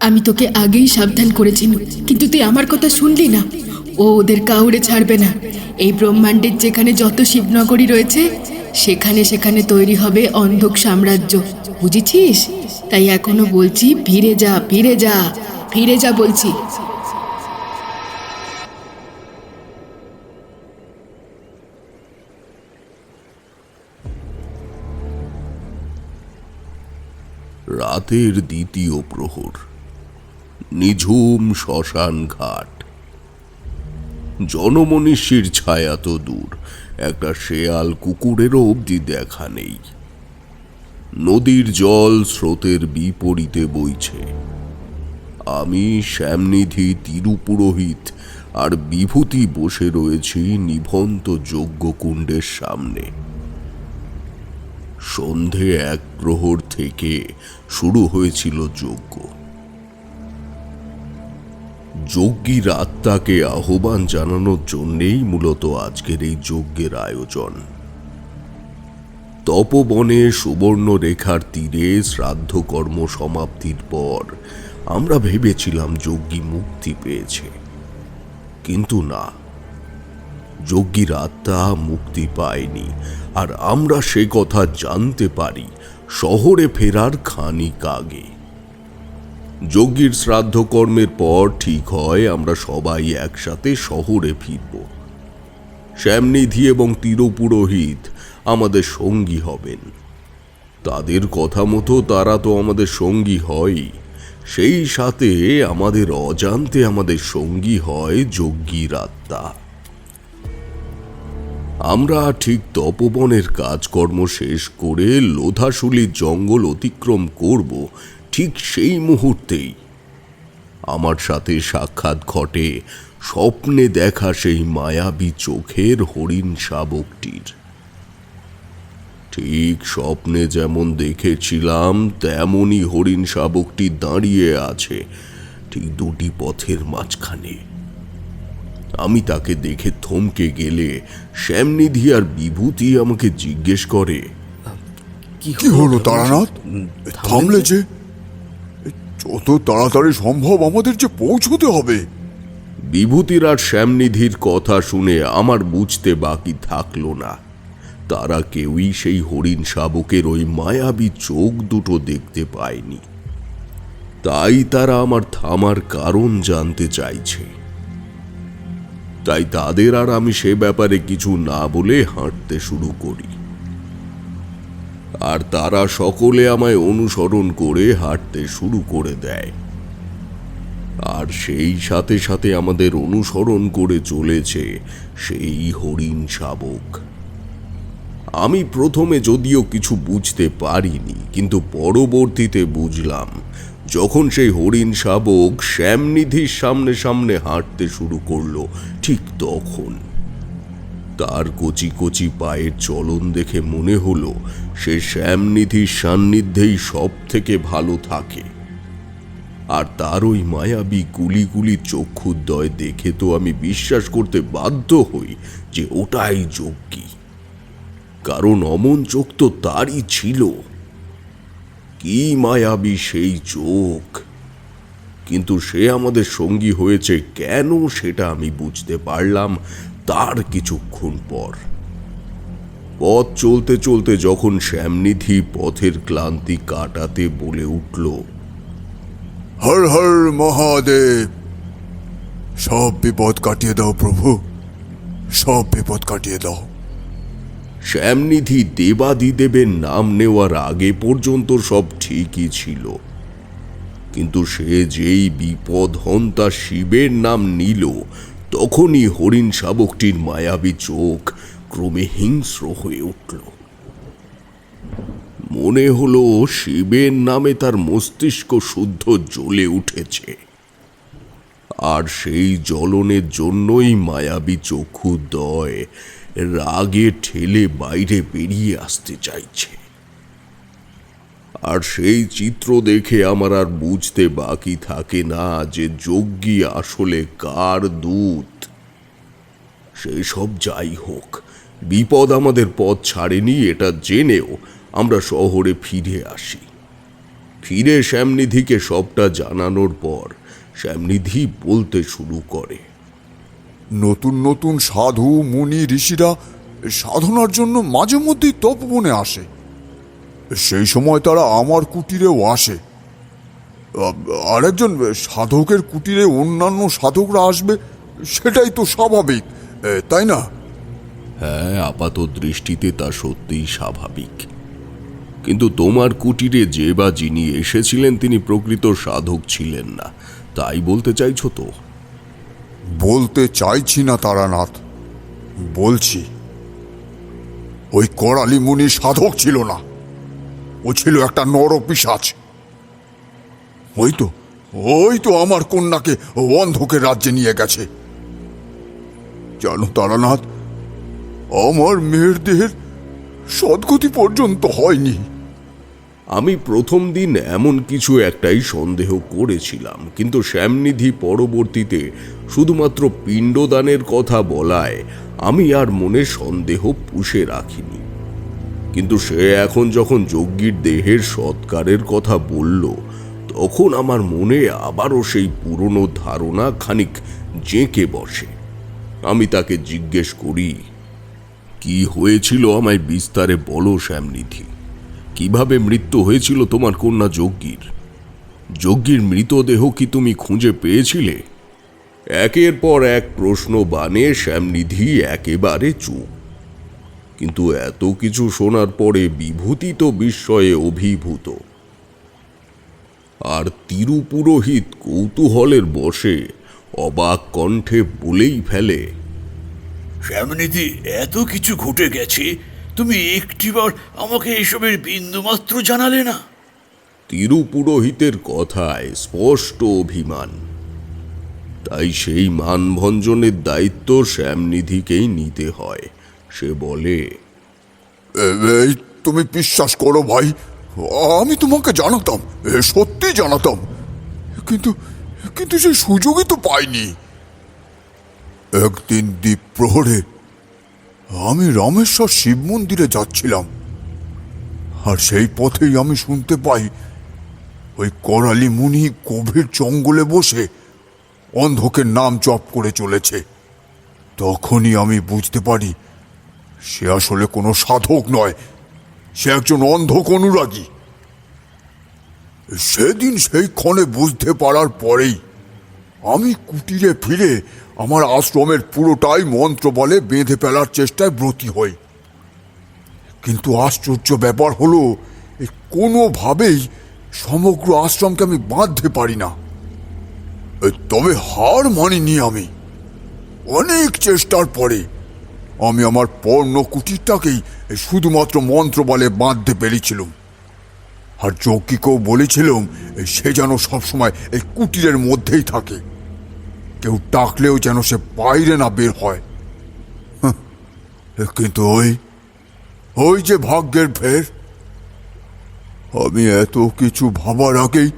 আমি তোকে আগেই সাবধান করেছি, কিন্তু তুই আমার কথা শুনলি না। ও ওদের কাউরে ছাড়বে না। এই ব্রহ্মাণ্ডের যেখানে যত শিবনগরী রয়েছে সেখানে সেখানে তৈরি হবে অন্ধক সাম্রাজ্য, বুঝেছিস? তাই এখনো বলছি, ফিরে যা, ফিরে যা, ফিরে যা বলছি। রাতের দ্বিতীয় প্রহর, নিঝুম শ্মশান ঘাট। জনমনীষীর ছায়া তো দূর, একটা শেয়াল কুকুরেরও অবধি দেখা নেই। নদীর জল স্রোতের বিপরীতে বইছে। আমি, শ্যামনিধি, তিরুপুরোহিত আর বিভূতি বসে রয়েছি নিভন্ত যজ্ঞকুণ্ডের সামনে। সন্ধে 1 প্রহর থেকে শুরু হয়েছিল যজ্ঞ। যজ্ঞীর আত্মাকে আহ্বান জানানোর জন্যেই মূলত আজকের এই যজ্ঞের আয়োজন। তপবনে সুবর্ণরেখার তীরে শ্রাদ্ধকর্ম সমাপ্তির পর আমরা ভেবেছিলাম যজ্ঞী মুক্তি পেয়েছে, কিন্তু না, যজ্ঞীর আত্মা মুক্তি পায়নি। আর আমরা সে কথা জানতে পারি শহরে ফেরার খানিক আগে। যজ্ঞীর শ্রাদ্ধকর্মের পর ঠিক হয় আমরা সবাই একসাথে শহরে ফিরব। শ্যামনিধি এবং তিরুপুরোহিত আমাদের সঙ্গী হবেন। তাদের কথা মতো তারা তো আমাদের সঙ্গী হয়, সেই সাথে আমাদের অজান্তে আমাদের সঙ্গী হয় যজ্ঞীর আত্মা। আমরা ঠিক তপবনের কাজকর্ম শেষ করে লোধাশুলির জঙ্গল অতিক্রম করব, ঠিক সেই মুহূর্তেই আমার সাথে সাক্ষাৎ ঘটে স্বপ্নে দেখা সেই মায়াবী চোখের হরিণ শাবকটির। ঠিক স্বপ্নে যেমন দেখেছিলাম তেমনই হরিণ শাবকটি দাঁড়িয়ে আছে ঠিক 2টি পথের মাঝখানে। আমি তাকে দেখে থমকে গেলে শ্যামনিধি আর বিভূতি আমাকে জিজ্ঞেস করে, কি হলো তারানাথ? থামলে যে? যত তাড়াতাড়ি সম্ভব আমাদের যে পৌঁছতে হবে। বিভূতির আর শ্যামনিধির কথা শুনে আমার বুঝতে বাকি থাকলো না। তারা কেউই সেই হরিণ শাবকের ওই মায়াবী চোখ দুটো দেখতে পায়নি। তাই তারা আমার থামার কারণ জানতে চাইছে। তাই তাদের আর আমি সে ব্যাপারে কিছু না বলে হাঁটতে শুরু করি, আর তারা সকলে আমায় অনুসরণ করে হাঁটতে শুরু করে দেয়। আর সেই সাথে সাথে আমাদের অনুসরণ করে চলেছে সেই হরিণ শাবক। আমি প্রথমে যদিও কিছু বুঝতে পারিনি, কিন্তু পরবর্তীতে বুঝলাম যখন সেই হরিণ শাবক শ্যামনিধির সামনে সামনে হাঁটতে শুরু করলো, ঠিক তখন তার কচি কচি পায়ের চলন দেখে মনে হলো সে শ্যামনিধির সান্নিধ্যেই সব থেকে ভালো থাকে। আর তার ওই মায়াবী গুলি গুলি চক্ষুদ্বয় দেখে তো আমি বিশ্বাস করতে বাধ্য হই যে ওটাই যজ্ঞী, কারণ অমন চোখ তো তারই ছিল। কি মায়াবী সেই চোখ! কিন্তু সে আমাদের সঙ্গী হয়েছে কেন সেটা আমি বুঝতে পারলাম তার কিছুক্ষণ পর। পথ চলতে চলতে যখন শ্যামনিধি পথের ক্লান্তি কাটাতে বলে উঠল, হর হর মহাদেব, সব বিপদ কাটিয়ে দাও প্রভু, সব বিপদ কাটিয়ে দাও। শ্যামনিধি দেবাদিদেবের নাম নেওয়ার আগে পর্যন্ত সব ঠিকই ছিল, কিন্তু সে যেই বিপদ হন্তা শিবের নাম নিল তখনই হরিণ শাবকটির মায়াবী চোখ ক্রমে হিংস্র হয়ে উঠল। মনে হলো শিবের নামে তার মস্তিষ্ক শুদ্ধ জ্বলে উঠেছে, আর সেই জ্বলনের জন্যই মায়াবী চক্ষুদ্বয় রাগে ঠেলে বাইরে বেরিয়ে আসতে চাইছে। আর সেই চিত্র দেখে আমার আর বুঝতে বাকি থাকে না যে যজ্ঞী আসলে কার দূত। সেই সব যাই হোক, বিপদ আমাদের পথ ছাড়েনি এটা জেনেও আমরা শহরে ফিরে আসি। ফিরে শ্যামনিধিকে সবটা জানানোর পর শ্যামনিধি বলতে শুরু করে। নতুন নতুন সাধু মুনি ঋষিরা সাধনার জন্য মাঝে মধ্যেই তপবনে আসে। সেই সময় তারা আমার কুটিরেও আসে। আরেকজন সাধকের কুটিরে অন্যান্য সাধকরা আসবে, সেটাই তো স্বাভাবিক, তাই না? হ্যাঁ, আপাত দৃষ্টিতে তা সত্যিই স্বাভাবিক, কিন্তু তোমার কুটিরে যে বা যিনি এসেছিলেন তিনি প্রকৃত সাধক ছিলেন না, তাই বলতে চাইছো তো? বলতে চাইছি না তারানাথ, বলছি ওই করালি মুনি সাধক ছিল না, ও ছিল একটা নরপিশাচ। ওই তো আমার কন্যাকে অন্ধকের রাজ্যে নিয়ে গেছে। জানো তারানাথ, আমার মেয়ের দেহের সদ্গতি পর্যন্ত হয়নি। আমি প্রথম দিন এমন কিছু একটাই সন্দেহ করেছিলাম, কিন্তু শ্যামনিধি পরবর্তীতে শুধুমাত্র পিণ্ডদানের কথা বলায় আমি আর মনে সন্দেহ পুষে রাখিনি। কিন্তু সে এখন যখন যজ্ঞীর দেহের সৎকারের কথা বলল, তখন আমার মনে আবারও সেই পুরনো ধারণা খানিক জেঁকে বসে। আমি তাকে জিজ্ঞেস করি, কি হয়েছিল আমায় বিস্তারে বলো শ্যামনিধি। কিভাবে মৃত্যু হয়েছিল তোমার কন্যা যজ্ঞীর? যজ্ঞীর মৃতদেহ কি তুমি খুঁজে পেয়েছিলে? একের পর এক প্রশ্ন বানে শ্যামনিধি একেবারে চুপ। কিন্তু এত কিছু শোনার পরে বিভূতি তো বিস্ময়ে অভিভূত। আর তিরুপুরোহিত কৌতূহলের বশে অবাক কণ্ঠে বলেই ফেলে, শ্যামনিধি, এত কিছু ঘটে গেছে, তুমি একটিবার আমাকে এসবের বিন্দুমাত্র জানালে না। তিরুপুরোহিতের কথায় স্পষ্ট অভিমান। তাই সেই মানভঞ্জনের দায়িত্ব শ্যামনিধিকেই নিতে হয়। সে বলে, এই তুমি বিশ্বাস করো ভাই, আমি তোমাকে জানাতাম, সত্যি জানাতাম, কিন্তু কিন্তু সে সুযোগই তো পাইনি। একদিন দ্বীপ প্রহরে আমি রামেশ্বর শিব মন্দিরে যাচ্ছিলাম, আর সেই পথেই আমি শুনতে পাই ওই করালি মুনি গভীর জঙ্গলে বসে অন্ধকের নাম জপ করে চলেছে। তখনই আমি বুঝতে পারি সে আসলে কোনো সাধক নয়, সে একজন অন্ধক অনুরাগী। সেদিন সেই ক্ষণে বুঝতে পারার পরেই আমি কুটিরে ফিরে আমার আশ্রমের পুরোটাই মন্ত্র বলে বেঁধে ফেলার চেষ্টায় ব্রতী হই। কিন্তু আশ্চর্য ব্যাপার হলো, কোনোভাবেই সমগ্র আশ্রমকে আমি বাঁধতে পারি না। তবে হার মানিনি আমি। অনেক চেষ্টার পরে আমি আমার পর্ণ কুটিরটাকেই শুধুমাত্র মন্ত্র বলে বাঁধতে পেরেছিলাম। আর যজ্ঞীকেও বলেছিলাম সে যেন সবসময় এই কুটিরের মধ্যেই থাকে, কেউ ডাকলেও যেন সে বাইরে না বের হয়। কিন্তু ওই যে ভাগ্যের ফের, আমি এত কিছু ভাবার আগেই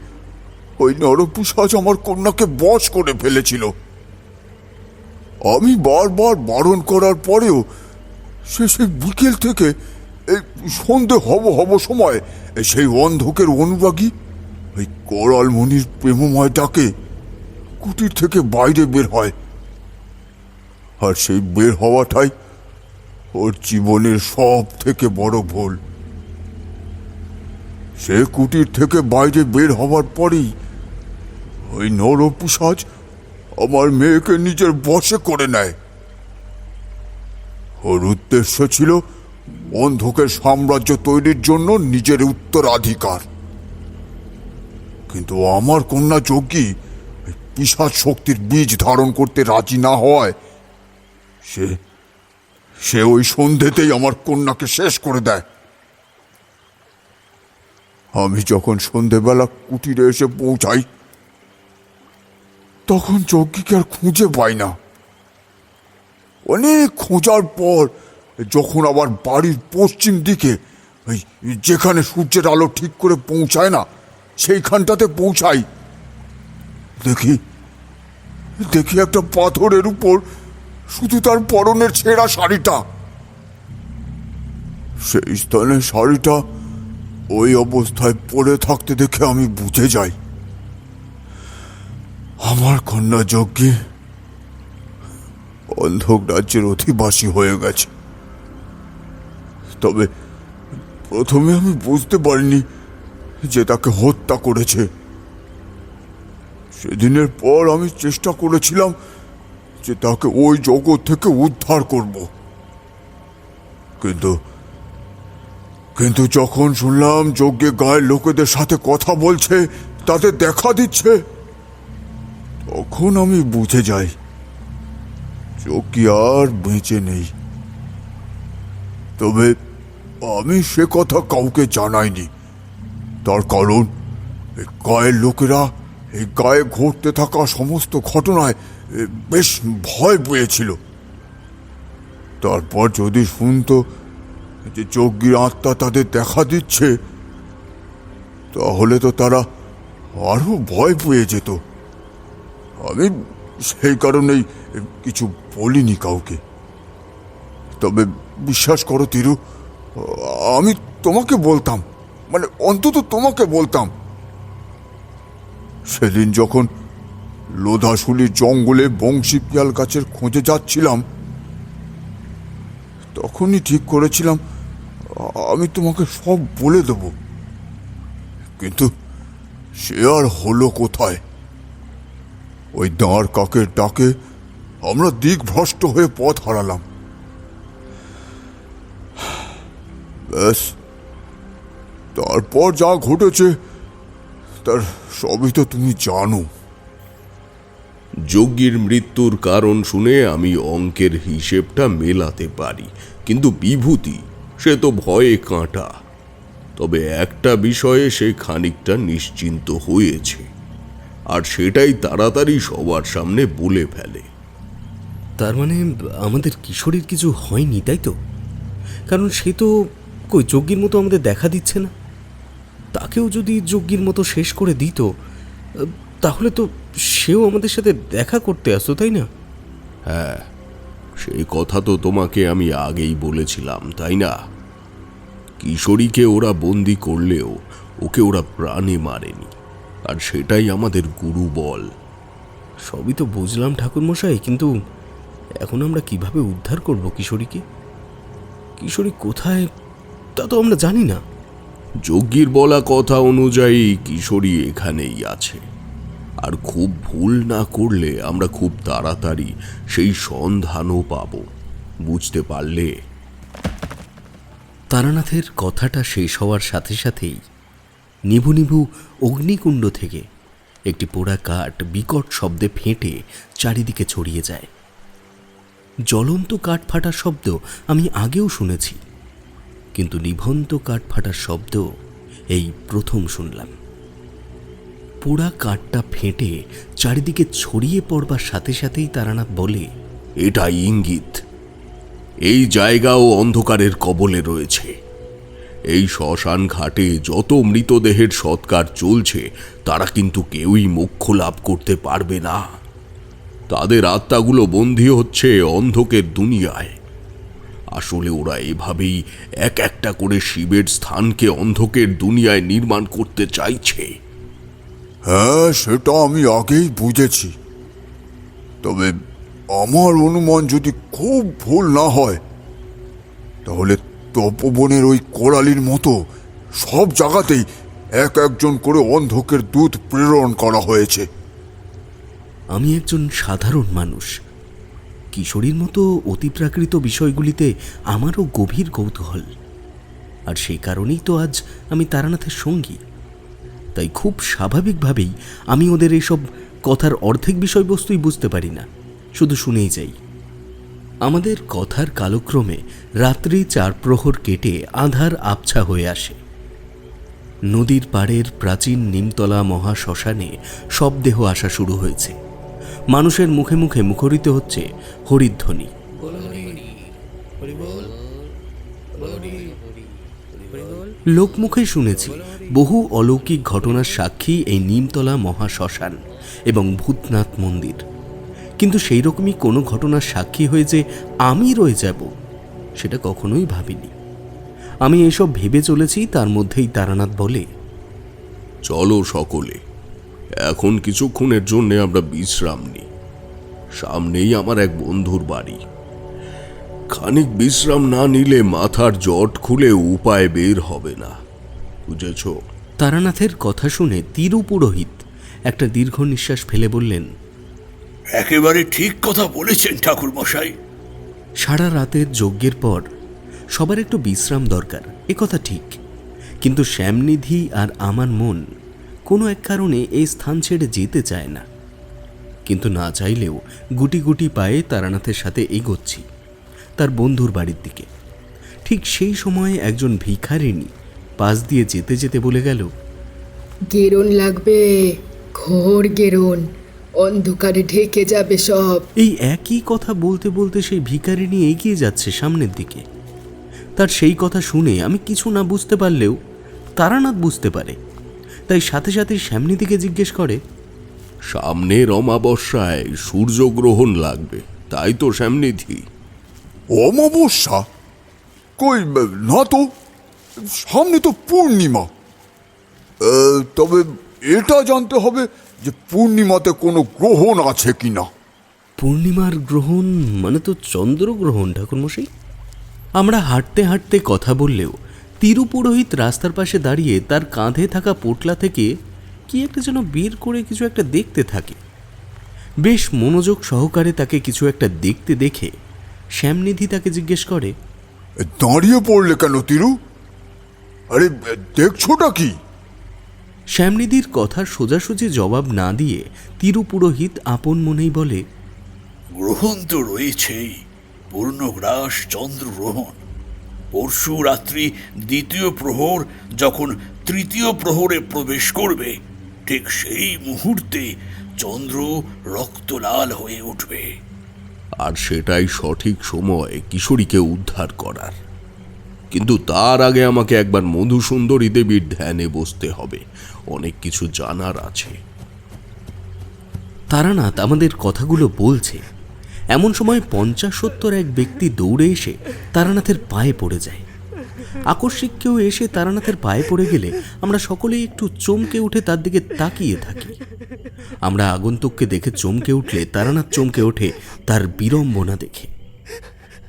ওই নরপিশাচ আমার কন্যাকে বশ করে ফেলেছিল। আমি বারবার বারণ করার পরেও সে সেই বিকেল থেকে এই সন্ধে হব সময় সেই অন্ধকের অনুরাগী ওই করাল মুনির প্রেমময় ডাকে কুটির থেকে বাইরে বের হয়। আর সেই বের হওয়াটাই ওর জীবনের সব থেকে বড় ভুল। সে কুটির থেকে বাইরে বের হওয়ার পরেই ওই নরপিশাচ আমার মেয়েকে নিজের বশে করে নেয়। ওর উদ্দেশ্য ছিল অন্ধকের সাম্রাজ্য তৈরির জন্য নিজের উত্তরাধিকার। কিন্তু আমার কন্যা যজ্ঞী পিশাচ শক্তির বীজ ধারণ করতে রাজি না হওয়ায় সে ওই সন্ধ্যেতেই আমার কন্যাকে শেষ করে দেয়। আমি যখন সন্ধেবেলা কুটিরে এসে পৌঁছাই, তখন যজ্ঞীকে আর খুঁজে পাই না। অনেক খোঁজার পর যখন আবার বাড়ির পশ্চিম দিকে যেখানে সূর্যের আলো ঠিক করে পৌঁছায় না, সেইখানটাতে পৌঁছাই, দেখি একটা পাথরের উপর শুধু তার পরনের ছেঁড়া শাড়িটা। সেই স্থানে শাড়িটা ওই অবস্থায় পড়ে থাকতে দেখে আমি বুঝে যাই আমার কন্যা যজ্ঞী অন্ধক রাজ্যের অধিবাসী হয়ে গেছে। তবে প্রথমে আমি বুঝতে পারিনি যে তাকে হত্যা করেছে। সেদিনের পর আমি চেষ্টা করেছিলাম যে তাকে ওই জগৎ থেকে উদ্ধার করব, কিন্তু কিন্তু যখন শুনলাম যজ্ঞে গায়ের লোকেদের সাথে কথা বলছে, তাদের দেখা দিচ্ছে, তখন আমি বুঝে যাই যজ্ঞী আর বেঁচে নেই। তবে আমি সে কথা কাউকে জানাইনি, তার কারণ এই গায়ের লোকেরা এই গায়ে ঘটতে থাকা সমস্ত ঘটনায় বেশ ভয় পেয়েছিল। তারপর যদি শুনতো যে যজ্ঞীর আত্মা তাদের দেখা দিচ্ছে, তাহলে তো তারা আরো ভয় পেয়ে যেত। আমি সেই কারণেই কিছু বলিনি কাউকে। তবে বিশ্বাস করো তিরু, আমি তোমাকে বলতাম, মানে অন্তত তোমাকে বলতাম। সেদিন যখন লোধাশুলির জঙ্গলে বংশী পিয়াল গাছের খোঁজে যাচ্ছিলাম, তখনই ঠিক করেছিলাম আমি তোমাকে সব বলে দেব, কিন্তু সে আর হলো কোথায়? ওই দাঁড় কাকের ডাকে আমরা দিকভ্রষ্ট হয়ে পথ হারালাম। ব্যাস, তারপর যা ঘটেছে তার সবই তো তুমি জানো। যজ্ঞীর মৃত্যুর কারণ শুনে আমি অঙ্কের হিসেবটা মেলাতে পারি, কিন্তু বিভূতি সে তো ভয়ে কাঁটা। তবে একটা বিষয়ে সে খানিকটা নিশ্চিন্ত হয়েছে, আর সেটাই তাড়াতাড়ি সবার সামনে বলে ফেলে। তার মানে আমাদের কিশোরীর কিছু হয়নি, তাই তো? কারণ সে তো কই যজ্ঞীর মতো আমাদের দেখা দিচ্ছে না। তাকেও যদি যজ্ঞীর মতো শেষ করে দিত, তাহলে তো সেও আমাদের সাথে দেখা করতে আসতো, তাই না? হ্যাঁ, সেই কথা তো তোমাকে আমি আগেই বলেছিলাম, তাই না? কিশোরীকে ওরা বন্দি করলেও ওকে ওরা প্রাণে মারেনি, আর সেটাই আমাদের গুরু বল। সবই তো বুঝলাম ঠাকুরমশাই, কিন্তু এখন আমরা কিভাবে উদ্ধার করব কিশোরীকে? কিশোরী কোথায় তা তো আমরা জানি না। যজ্ঞীর বলা কথা অনুযায়ী কিশোরী এখানেই আছে, আর খুব ভুল না করলে আমরা খুব তাড়াতাড়ি সেই সন্ধানও পাব, বুঝতে পারলে? তারানাথের কথাটা শেষ হওয়ার সাথে সাথেই নিভু নিভু অগ্নিকুণ্ড থেকে একটি পোড়া কাঠ বিকট শব্দে ফেটে চারিদিকে ছড়িয়ে যায়। জ্বলন্ত কাঠ ফাটার শব্দ আমি আগেও শুনেছি, কিন্তু নিভন্ত কাঠ ফাটার শব্দ এই প্রথম শুনলাম। পোড়া কাঠটা ফেটে চারিদিকে ছড়িয়ে পড়বার সাথে সাথেই তারানাথ বলে, এটা ইঙ্গিত এই জায়গাও অন্ধকারের কবলে রয়েছে। এই শ্মশান ঘাটে যত মৃতদেহের সৎকার চলছে, তারা কিন্তু কেউই মোক্ষ লাভ করতে পারবে না। তাদের আত্মাগুলো বন্দী হচ্ছে অন্ধকের দুনিয়ায়। আসলে ওরা এভাবেই এক একটা করে শিবের স্থানকে অন্ধকের দুনিয়ায় নির্মাণ করতে চাইছে। হ্যাঁ, সেটা আমি আগেই বুঝেছি। তবে আমার অনুমান যদি খুব ভুল না হয়, তাহলে তপবনের ওই কোড়ালির মতো সব জায়গাতেই এক একজন করে অন্ধকের দূত প্রেরণ করা হয়েছে। আমি একজন সাধারণ মানুষ। কিশোরীর মতো অতিপ্রাকৃত বিষয়গুলিতে আমারও গভীর কৌতূহল, আর সেই কারণেই তো আজ আমি তারানাথের সঙ্গী। তাই খুব স্বাভাবিকভাবেই আমি ওদের এসব কথার অর্ধেক বিষয়বস্তুই বুঝতে পারি না, শুধু শুনেই যাই। আমাদের কথার কালক্রমে রাত্রি 4 প্রহর কেটে আঁধার আবছা হয়ে আসে। নদীর পাড়ের প্রাচীন নিমতলা মহাশ্মশানে সব দেহ আসা শুরু হয়েছে। মানুষের মুখে মুখে মুখরিত হচ্ছে হরিধ্বনি। লোকমুখে শুনেছি বহু অলৌকিক ঘটনার সাক্ষী এই নিমতলা মহাশ্মশান এবং ভূতনাথ মন্দির, কিন্তু সেই রকমই কোনো ঘটনার সাক্ষী হয়ে যে আমি রয়ে যাব, সেটা কখনোই ভাবিনি। আমি এসব ভেবে চলেছি, তার মধ্যেই তারানাথ বলে, চলো সকলে, এখন কিছুক্ষণের জন্য আমরা বিশ্রাম নিই। সামনেই আমার এক বন্ধুর বাড়ি। খানিক বিশ্রাম না নিলে মাথার জট খুলে উপায় বের হবে না, বুঝেছ? তারানাথের কথা শুনে তিরু পুরোহিত একটা দীর্ঘ নিঃশ্বাস ফেলে বললেন, একেবারে ঠিক কথা বলেছেন ঠাকুর মশাই। সারা রাতের যজ্ঞের পর সবার একটু বিশ্রাম দরকার, কথা ঠিক। কিন্তু শ্যামনিধি আর আমার মন কোনো এক কারণে এই স্থান ছেড়ে যেতে চায় না। কিন্তু না চাইলেও গুটি গুটি পায়ে তারানাথের সাথে এগোচ্ছি তার বন্ধুর বাড়ির দিকে। ঠিক সেই সময়ে একজন ভিখারিণী পাশ দিয়ে যেতে যেতে বলে গেল, গেরুন লাগবে, ঘোর গেরুন, অন্ধকারে ঢেকে যাবে সব। এই একই কথা বলতে বলতে সেই ভিখারিণী এগিয়ে যাচ্ছে সামনের দিকে। তার সেই কথা শুনে আমি কিছু না বুঝতে পারলেও তারানাথ বুঝতে পারে, তাই সাথে সাথে শ্যামনিধিকে জিজ্ঞেস করে, সামনের অমাবস্যায় সূর্যগ্রহণ লাগবে, তাই তো শ্যামনিধি? অমাবস্যা? কই না তো, সামনে তো পূর্ণিমা। তবে এটা জানতে হবে যে পূর্ণিমাতে কোনো গ্রহণ আছে কিনা। পূর্ণিমার গ্রহণ মানে তো চন্দ্রগ্রহণ ঠাকুরমশাই। আমরা হাঁটতে হাঁটতে কথা বললেও তিরুপুরোহিত রাস্তার পাশে দাঁড়িয়ে তার কাঁধে থাকা পোটলা থেকে কি একটা যেন বের করে কিছু একটা দেখতে থাকে। বেশ মনোযোগ সহকারে তাকে কিছু একটা দেখতে দেখে শ্যামনিধি তাকে জিজ্ঞেস করে, দাঁড়িয়ে পড়লে কেন তিরু? আরে দেখছোটা কি? শ্যামনিধির কথার সোজাসুজি জবাব না দিয়ে তিরুপুরোহিত আপন মনেই বলে, গ্রহণ তো রয়েছেই, পূর্ণগ্রাস চন্দ্রগ্রহণ। পরশু রাত্রি দ্বিতীয় প্রহর যখন তৃতীয় প্রহরে প্রবেশ করবে, ঠিক সেই মুহূর্তে চন্দ্র রক্তলাল হয়ে উঠবে। আর সেটাই সঠিক সময় কিশোরীকে উদ্ধার করার। কিন্তু তার আগে আমাকে একবার মধুসুন্দরী দেবীর ধ্যানে বসতে হবে, অনেক কিছু জানার আছে। তারানাথ আমাদের কথাগুলো বলছে, এমন সময় 50-70 এক ব্যক্তি দৌড়ে এসে তারানাথের পায়ে পড়ে যায়। আকস্মিক কেউ এসে তারানাথের পায়ে পড়ে গেলে আমরা সকলেই একটু চমকে উঠে তার দিকে তাকিয়ে থাকি। আমরা আগন্তুককে দেখে চমকে উঠলে তারানাথ চমকে ওঠে তার বিড়ম্বনা দেখে।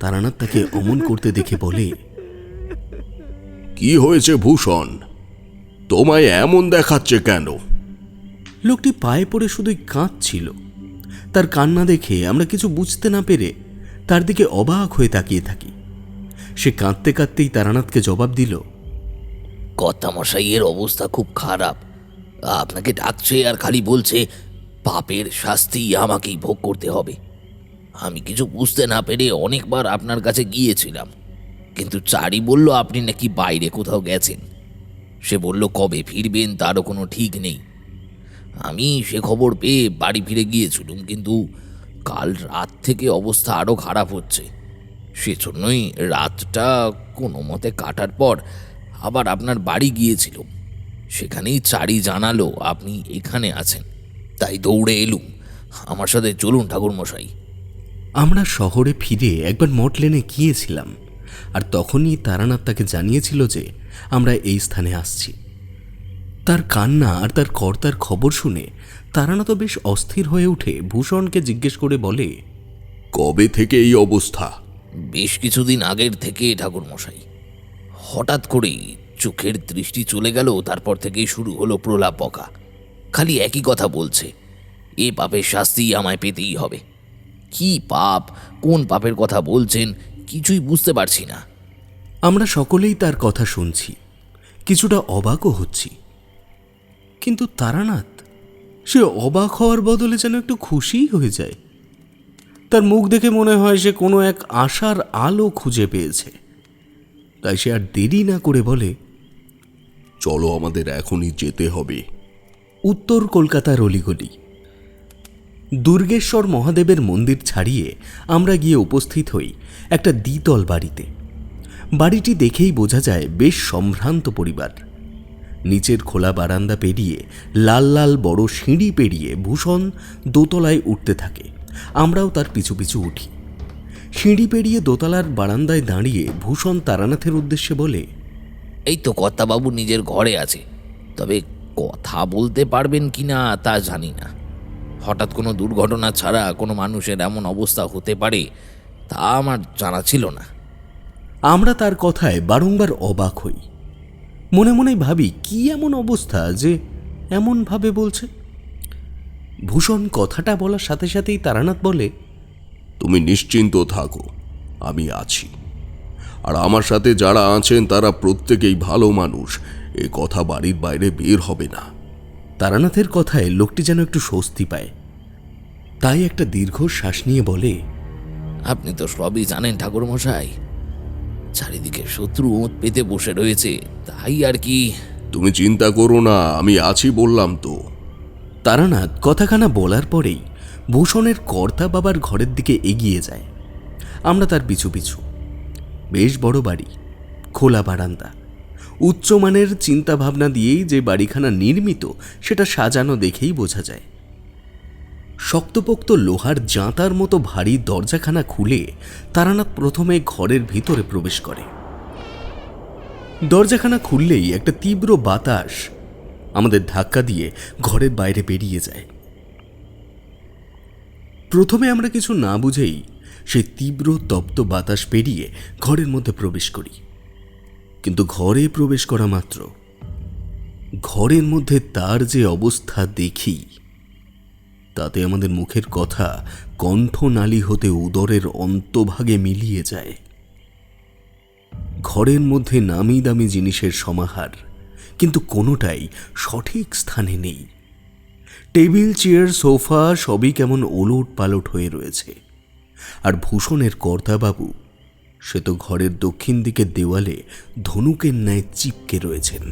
তারানাথ তাকে অমন করতে দেখে বলে, কি হয়েছে ভূষণ, তোমায় এমন দেখাচ্ছে কেন? লোকটি পায়ে পড়ে শুধুই কাঁদছিল। তার কান্না দেখে আমরা কিছু বুঝতে না পেরে তার দিকে অবাক হয়ে তাকিয়ে থাকি। সে কাঁদতে কাঁদতেই তারানাথকে জবাব দিল, কর্তামশাইয়ের অবস্থা খুব খারাপ। আপনাকে ডাকছে আর খালি বলছে পাপের শাস্তি আমাকেই ভোগ করতে হবে। আমি কিছু বুঝতে না পেরে অনেকবার আপনার কাছে গিয়েছিলাম, কিন্তু চারি বলল আপনি নাকি বাইরে কোথাও গেছেন। সে বলল কবে ফিরবেন তারও কোনো ঠিক নেই। আমি সে খবর পেয়ে বাড়ি ফিরে গিয়েছিলাম, কিন্তু কাল রাত থেকে অবস্থা আরও খারাপ হচ্ছে। সেজন্যই রাতটা কোনো মতে কাটার পর আবার আপনার বাড়ি গিয়েছিলাম। সেখানেই চারি জানালো আপনি এখানে আছেন, তাই দৌড়ে এলুম। আমার সাথে চলুন ঠাকুরমশাই। আমরা শহরে ফিরে একবার মঠ লেনে গিয়েছিলাম, আর তখনই তারানাথ তাকে জানিয়েছিল যে আমরা এই স্থানে আসছি। তার কান্না আর তার কর্তার খবর শুনে তারানাথ বেশ অস্থির হয়ে উঠে ভূষণকে জিজ্ঞেস করে বলে, কবে থেকে এই অবস্থা? বেশ কিছুদিন আগের থেকে ঠাকুরমশাই। হঠাৎ করেই চোখের দৃষ্টি চলে গেল, তারপর থেকেই শুরু হলো প্রলাপ বকা। খালি একই কথা বলছে, এ পাপের শাস্তি আমায় পেতেই হবে। কি পাপ, কোন পাপের কথা বলছেন কিছুই বুঝতে পারছি না। আমরা সকলেই তার কথা শুনছি, কিছুটা অবাকও হচ্ছি। কিন্তু তারানাথ সে অবাক হওয়ার বদলে যেন একটু খুশিই হয়ে যায়। তার মুখ দেখে মনে হয় সে কোনো এক আশার আলো খুঁজে পেয়েছে। তাই সে আর দেরি না করে বলে, চলো, আমাদের এখনই যেতে হবে। উত্তর কলকাতার অলিগলি দুর্গেশ্বর মহাদেবের মন্দির ছাড়িয়ে আমরা গিয়ে উপস্থিত হই একটা দ্বিতল বাড়িতে। বাড়িটি দেখেই বোঝা যায় বেশ সম্ভ্রান্ত পরিবার। নিচের খোলা বারান্দা পেরিয়ে লাল লাল বড় সিঁড়ি পেরিয়ে ভূষণ দোতলায় উঠতে থাকে। আমরাও তার পিছু পিছু উঠি। সিঁড়ি পেরিয়ে দোতলার বারান্দায় দাঁড়িয়ে ভূষণ তারানাথের উদ্দেশ্যে বলে, এই তো কর্তাবাবু নিজের ঘরে আছে, তবে কথা বলতে পারবেন কি না তা জানি না। হঠাৎ কোনো দুর্ঘটনা ছাড়া কোনো মানুষের এমন অবস্থা হতে পারে তা আমার জানা ছিল না। আমরা তার কথায় বারংবার অবাক হই। মনে মনে ভাবি কি এমন অবস্থা যে এমনভাবে বলছে। ভূষণ কথাটা বলার সাথে সাথেই তারানাথ বলে, তুমি নিশ্চিন্ত থাকো, আমি আছি। আর আমার সাথে যারা আছেন তারা প্রত্যেকেই ভালো মানুষ, এ কথা বাড়ির বাইরে বের হবে না। তারানাথের কথায় লোকটি যেন একটু স্বস্তি পায়। তাই একটা দীর্ঘ শ্বাস নিয়ে বলে, আপনি তো সবই জানেন ঠাকুরমশাই, চারিদিকে শত্রু ওঁত পেতে বসে রয়েছে, তাই আর কি। তুমি চিন্তা করো না, আমি আছি বললাম তো। তারানাথ কথাখানা বলার পরেই ভূষণের কর্তা বাবার ঘরের দিকে এগিয়ে যায়। আমরা তার পিছু পিছু। বেশ বড় বাড়ি, খোলা বারান্দা, উচ্চমানের চিন্তাভাবনা দিয়েই যে বাড়িখানা নির্মিত সেটা সাজানো দেখেই বোঝা যায়। শক্তপোক্ত লোহার জাঁতার মতো ভারী দরজাখানা খুলে তারানাথ প্রথমে ঘরের ভিতরে প্রবেশ করে। দরজাখানা খুললেই একটা তীব্র বাতাস আমাদের ধাক্কা দিয়ে ঘরের বাইরে বেরিয়ে যায়। প্রথমে আমরা কিছু না বুঝেই সেই তীব্র তপ্ত বাতাস পেরিয়ে ঘরের মধ্যে প্রবেশ করি। কিন্তু ঘরে প্রবেশ করা মাত্র ঘরের মধ্যে তার যে অবস্থা দেখি, তাতে আমাদের মুখের কথা কণ্ঠনালী হতে উদরের অন্তভাগে মিলিয়ে যায়। ঘরের মধ্যে নামি দামি জিনিসের সমাহার, কিন্তু কোনোটাই সঠিক স্থানে নেই। টেবিল, চেয়ার, সোফা সবই কেমন ওলট পালট হয়ে রয়েছে। আর ভূষণের কর্তাবাবু সে তো ঘরের দক্ষিণ দিকের দেওয়ালে ধনুকের ন্যায় চিপকে রয়েছেন।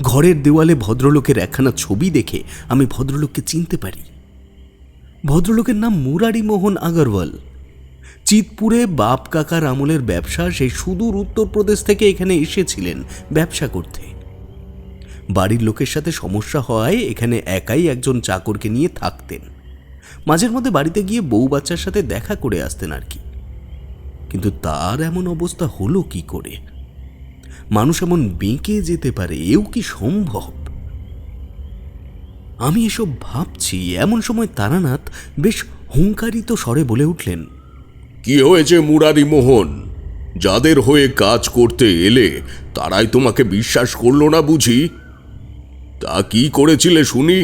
ঘরের দেওয়ালে ভদ্রলোকের একখানা ছবি দেখে আমি ভদ্রলোককে চিনতে পারি। ভদ্রলোকের নাম মুরারি মোহন আগরওয়াল। চিতপুরে বাপ কাকার আমলের ব্যবসা, সেই সুদূর উত্তরপ্রদেশ থেকে এখানে এসেছিলেন ব্যবসা করতে। বাড়ির লোকের সাথে সমস্যা হওয়ায় এখানে একাই একজন চাকরকে নিয়ে থাকতেন। মাঝের মধ্যে বাড়িতে গিয়ে বউ বাচ্চার সাথে দেখা করে আসতেন আর কি। কিন্তু তার এমন অবস্থা হলো কি করে? মানুষ এমন বেঁকে যেতে পারে, এও কি সম্ভব? আমি এসব ভাবছি, এমন সময় তারানাথ বেশ হুঙ্কারিত স্বরে বলে উঠলেন, কি হয়েছে মুরারি মোহন? যাদের হয়ে কাজ করতে এলে তারাই তোমাকে বিশ্বাস করলো না বুঝি? তা কি করেছিলে শুনি?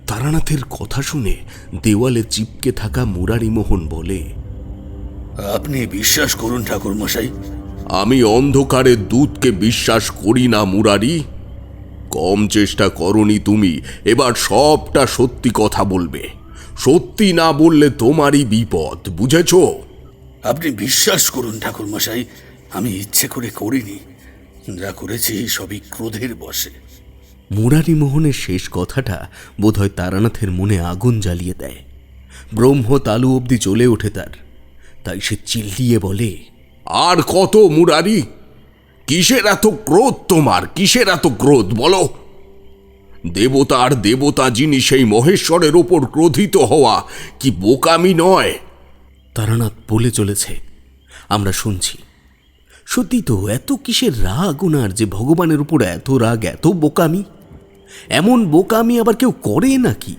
তারানাথের কথা শুনে দেওয়ালে চিপকে থাকা মুরারি মোহন বলে, আপনি বিশ্বাস করুন ঠাকুরমশাই, আমি অন্ধকারের দূতকে বিশ্বাস করি না মুরারি। কম চেষ্টা করনি তুমি, এবার সবটা সত্যি কথা বলবে। সত্যি না বললে তোমারই বিপদ, বুঝেছ? আপনি বিশ্বাস করুন ঠাকুরমশাই, আমি ইচ্ছে করে করিনি, যা করেছি সবই ক্রোধের বশে। মুরারি মোহনের শেষ কথাটা বোধহয় তারানাথের মনে আগুন জ্বালিয়ে দেয়। ব্রহ্ম তালু অবধি চলে ওঠে তার। তাই সে চিল্লিয়ে বলে, আর কত মুরারি? কিসের এত ক্রোধ তোমার? কিসের এত ক্রোধ বলো? দেবতার দেবতা যিনি সেই মহেশ্বরের ওপর ক্রোধিত হওয়া কি বোকামি নয়? তারানাথ বলে চলেছে, আমরা শুনছি। সত্যি তো, এত কিসের রাগ ওনার যে ভগবানের উপর এত রাগ, এত বোকামি? এমন বোকামি আবার কেউ করে নাকি?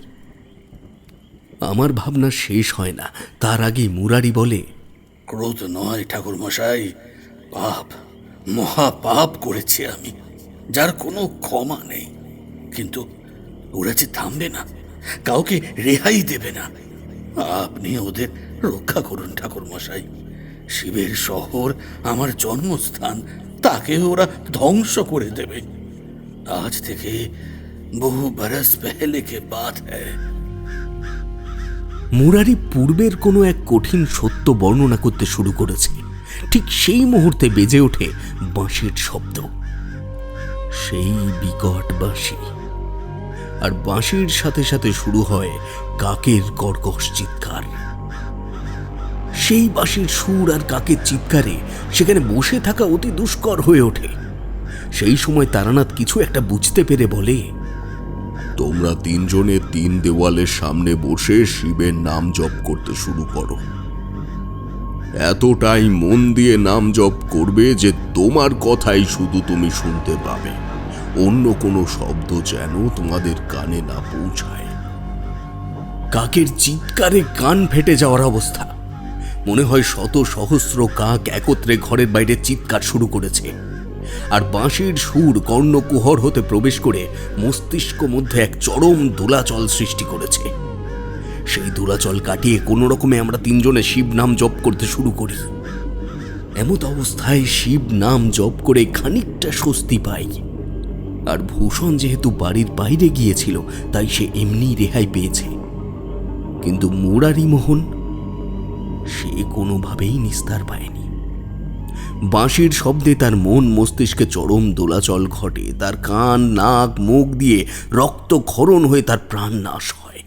আমার ভাবনা শেষ হয় না তার আগেই মুরারি বলে, ক্রোধ নয় ঠাকুরমশাই, পাপ, মহা পাপ করেছি আমি, যার কোনো ক্ষমা নেই। কিন্তু ওরা যে থামবে না, কাউকে রেহাই দেবে না। আপনি ওদের রক্ষা করুন ঠাকুরমশাই। শিবের শহর, আমার জন্মস্থান, তাকে ওরা ধ্বংস করে দেবে। আজ থেকে বহু বরস পহলে কে বাত হ্যায়। মুরারি পূর্বের কোনো এক কঠিন সত্য বর্ণনা করতে শুরু করেছে। ঠিক সেই মুহূর্তে বেজে ওঠে বাঁশির শব্দ, সেই বিকট বাঁশি। আর বাঁশির সাথে সাথে শুরু হয় কাকের কর্কশ চিৎকার। সেই বাঁশির সুর আর কাকের চিৎকারে সেখানে বসে থাকা অতি দুষ্কর হয়ে ওঠে। সেই সময় তারানাথ কিছু একটা বুঝতে পেরে বলে, তোমরা তিনজনে তিন দেওয়ালের সামনে বসে শিবের নাম জপ করতে শুরু করো। এতটাই মন দিয়ে নাম জপ করবে যে তোমার কথাই শুধু তুমি শুনতে পাবে, অন্য কোনো শব্দ যেন তোমাদের কানে না পৌঁছায়। কাকের চিৎকারে কান ফেটে যাওয়ার অবস্থা। মনে হয় শত সহস্র কাক একত্রে ঘরের বাইরে চিৎকার শুরু করেছে, আর বাঁশির সুর কর্ণকুহর হতে প্রবেশ করে মস্তিষ্ক মধ্যে এক চরম দোলাচল সৃষ্টি করেছে। সেই দোলাচল কাটিয়ে কোনো রকমে আমরা তিনজনে শিব নাম জপ করতে শুরু করি। এমত অবস্থায় শিব নাম জপ করে খানিকটা স্বস্তি পাই। আর ভূষণ যেহেতু বাড়ির বাইরে গিয়েছিল, তাই সে এমনি রেহাই পেয়েছে। কিন্তু মুরারি মোহন, সে কোনোভাবেই নিস্তার পায়নি। বাঁশির শব্দে তার মন মস্তিষ্কে চরম দোলাচল ঘটে, তার কান নাক মুখ দিয়ে রক্তক্ষরণ হয়ে তার প্রাণ নাশ হয়।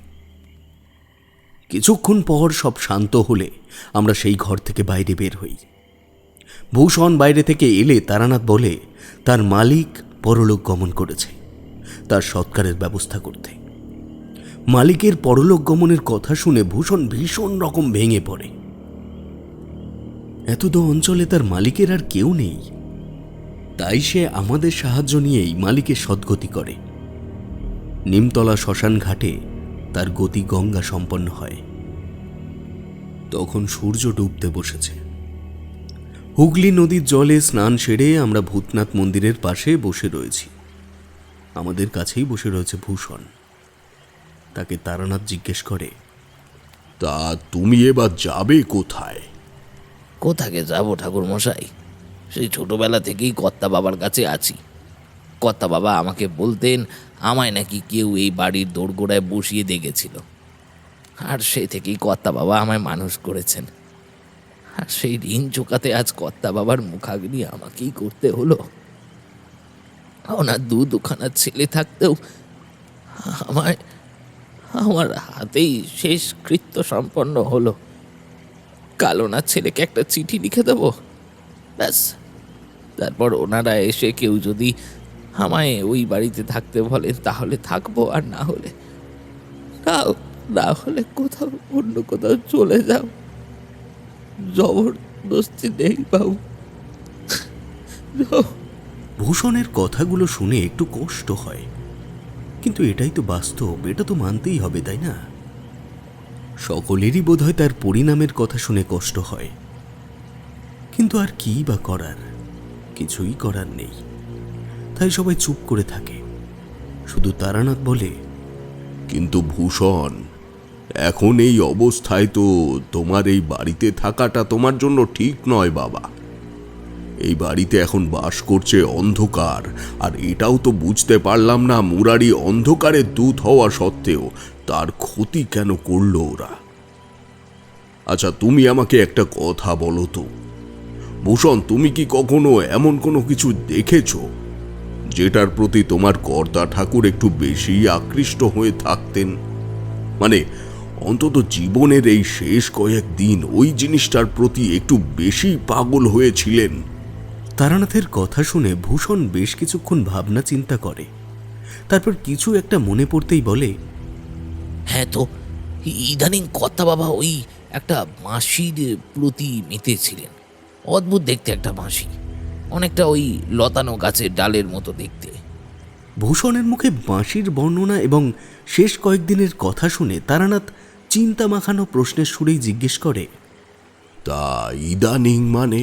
কিছুক্ষণ পর সব শান্ত হলে আমরা সেই ঘর থেকে বাইরে বের হই। ভূষণ বাইরে থেকে এলে তারানাথ বলে তার মালিক পরলোক গমন করেছে, তার সৎকারের ব্যবস্থা করতে। মালিকের পরলোক গমনের কথা শুনে ভূষণ ভীষণ রকম ভেঙে পড়ে। এতদ অঞ্চলে তার মালিকের আর কেউ নেই, তাই সে আমাদের সাহায্য নিয়েই মালিকের সদ্গতি করে। নিমতলা শ্মশান ঘাটে তার গতি গঙ্গা সম্পন্ন হয়। তখন সূর্য ডুবতে বসেছে। হুগলি নদীর জলে স্নান সেরে আমরা ভূতনাথ মন্দিরের পাশে বসে রয়েছি। আমাদের কাছেই বসে রয়েছে ভূষণ। তাকে তারানাথ জিজ্ঞেস করে, তা তুমি এবার যাবে কোথায়? কোথাকে যাব ঠাকুর মশাই? সেই ছোটবেলা থেকেই কর্তা বাবার কাছে আছি। কর্তা বাবা আমাকে বলতেন আমায় নাকি কেউ এই বাড়ির দোরগোড়ায় বসিয়ে দেখেছিল, আর সেই থেকেই কর্তা বাবা আমায় মানুষ করেছেন। আর সেই ঋণ চোকাতে আজ কর্তা বাবার মুখাগ্নি আমাকেই করতে হলো। ওনার দুখানা ছেলে থাকতেও আমার হাতেই শেষ কৃত্য সম্পন্ন হলো। কাল ওনার ছেলেকে একটা চিঠি লিখে দেব, ব্যাস। তারপর ওনারা এসে কেউ যদি আমায় ওই বাড়িতে থাকতে বলেন তাহলে থাকবো, আর না হলে কোথাও অন্য কোথাও চলে যাও। জবরদস্তি নেই বাবু। ভূষণের কথাগুলো শুনে একটু কষ্ট হয়, কিন্তু এটাই তো বাস্তব, এটা তো মানতেই হবে, তাই না? সকলেরই বোধহয় তার পরিণামের কথা শুনে কষ্ট হয়, কিন্তু আর কি বা করার? কিছুই করার নেই। তাই সবাই চুপ করে থাকে। শুধু তারানাথ বলে, কিন্তু ভূষণ, এখন এই অবস্থায় তো তোমার এই বাড়িতে থাকাটা তোমার জন্য ঠিক নয় বাবা। এই বাড়িতে এখন বাস করছে অন্ধকার, আর এটাও তো বুঝতে পারলাম না মুরারি অন্ধকারের দূত হওয়া সত্ত্বেও তার ক্ষতি কেন করলো ওরা। আচ্ছা, তুমি আমাকে একটা কথা বলো তো ভূষণ, তুমি কি কখনো এমন কোনো কিছু দেখেছো যেটার প্রতি তোমার কর্তা ঠাকুর একটু বেশি আকৃষ্ট হয়ে থাকতেন? মানে অন্তত জীবনের এই শেষ কয়েকদিন ওই জিনিসটার প্রতি একটু বেশি পাগল হয়েছিলেন। তারানাথের কথা শুনে ভূষণ বেশ কিছুক্ষণ ভাবনা চিন্তা করে। তারপর কিছু একটা মনে পড়তেই বলে, হ্যাঁ তো, ইদানিং কর্তা বাবা ওই একটা বাঁশির প্রতি মেতেছিলেন। অদ্ভুত দেখতে একটা বাঁশি, অনেকটা ওই লতানো গাছের ডালের মতো দেখতে। ভূষণের মুখে বাঁশির বর্ণনা এবং শেষ কয়েকদিনের কথা শুনে তারানাথ চিন্তা মাখানো প্রশ্নের সুরেই জিজ্ঞেস করে, তা ইদানিং মানে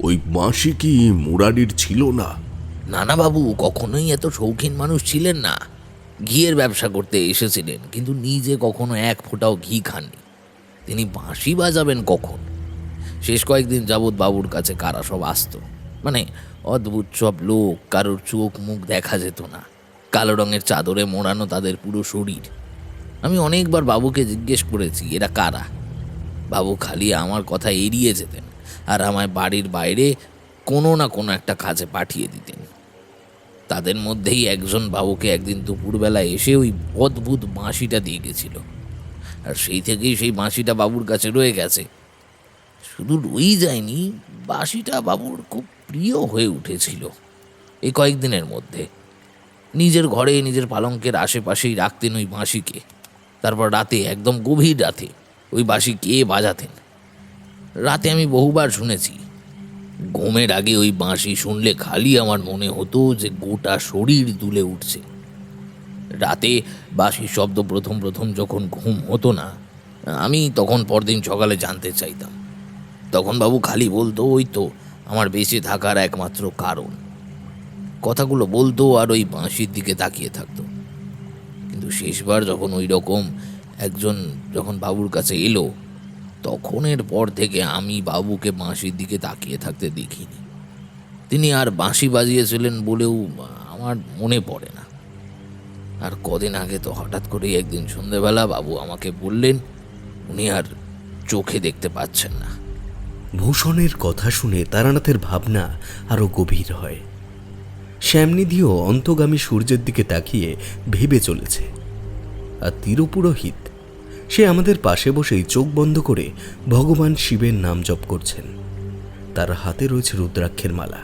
ওই বাঁশি কি মুরারির ছিল না? নানা বাবু কখনোই এত শৌখিন মানুষ ছিলেন না। ঘিয়ের ব্যবসা করতে এসেছিলেন, কিন্তু নিজে কখনো এক ফোঁটাও ঘি খাননি। তিনি বাঁশি বাজাবেন কখন? শেষ কয়েকদিন যাবৎ বাবুর কাছে কারা সব আসতো, মানে অদ্ভুত সব লোক, কারোর চোখ মুখ দেখা যেত না, কালো রঙের চাদরে মোড়ানো তাদের পুরো শরীর। আমি অনেকবার বাবুকে জিজ্ঞেস করেছি এরা কারা। বাবু খালি আমার কথা এড়িয়ে যেতেন, আর আমায় বাড়ির বাইরে কোনো না কোনো একটা কাজে পাঠিয়ে দিতেন। তাদের মধ্যেই একজন বাবুকে একদিন দুপুরবেলায় এসে ওই অদ্ভুত বাঁশিটা দিয়ে গেছিল, আর সেই থেকেই সেই বাঁশিটা বাবুর কাছে রয়ে গেছে। শুধু রয়েই যায়নি, বাঁশিটা বাবুর খুব প্রিয় হয়ে উঠেছিল। এই কয়েকদিনের মধ্যে নিজের ঘরে নিজের পালঙ্কের আশেপাশেই রাখতেন ওই বাঁশিকে। তারপর রাতে, একদম গভীর রাতে ওই বাঁশি কে বাজাতেন। রাতে আমি বহুবার শুনেছি। ঘুমের আগে ওই বাঁশি শুনলে খালি আমার মনে হতো যে গোটা শরীর দুলে উঠছে। রাতে বাঁশির শব্দ প্রথম প্রথম যখন ঘুম হতো না, আমি তখন পরদিন সকালে জানতে চাইতাম। তখন বাবু খালি বলতো, ওই তো আমার বেঁচে থাকার একমাত্র কারণ। কথাগুলো বলতো আর ওই বাঁশির দিকে তাকিয়ে থাকতো। কিন্তু শেষবার যখন ওই রকম একজন যখন বাবুর কাছে এলো, তখনের পর থেকে আমি বাবুকে বাঁশির দিকে তাকিয়ে থাকতে দেখিনি। তিনি আর বাঁশি বাজিয়েছিলেন বলেও আমার মনে পড়ে না। আর কদিন আগে তো হঠাৎ করেই একদিন সন্ধেবেলা বাবু আমাকে বললেন উনি আর চোখে দেখতে পাচ্ছেন না। ভূষণের কথা শুনে তারানাথের ভাবনা আরো গভীর হয়। শ্যামনিধিও অন্তগামী সূর্যের দিকে তাকিয়ে ভেবে চলেছে। আর তিরপুরোহিত, সে আমাদের পাশে বসেই চোখ বন্ধ করে ভগবান শিবের নাম জপ করছেন। তার হাতে রয়েছে রুদ্রাক্ষের মালা।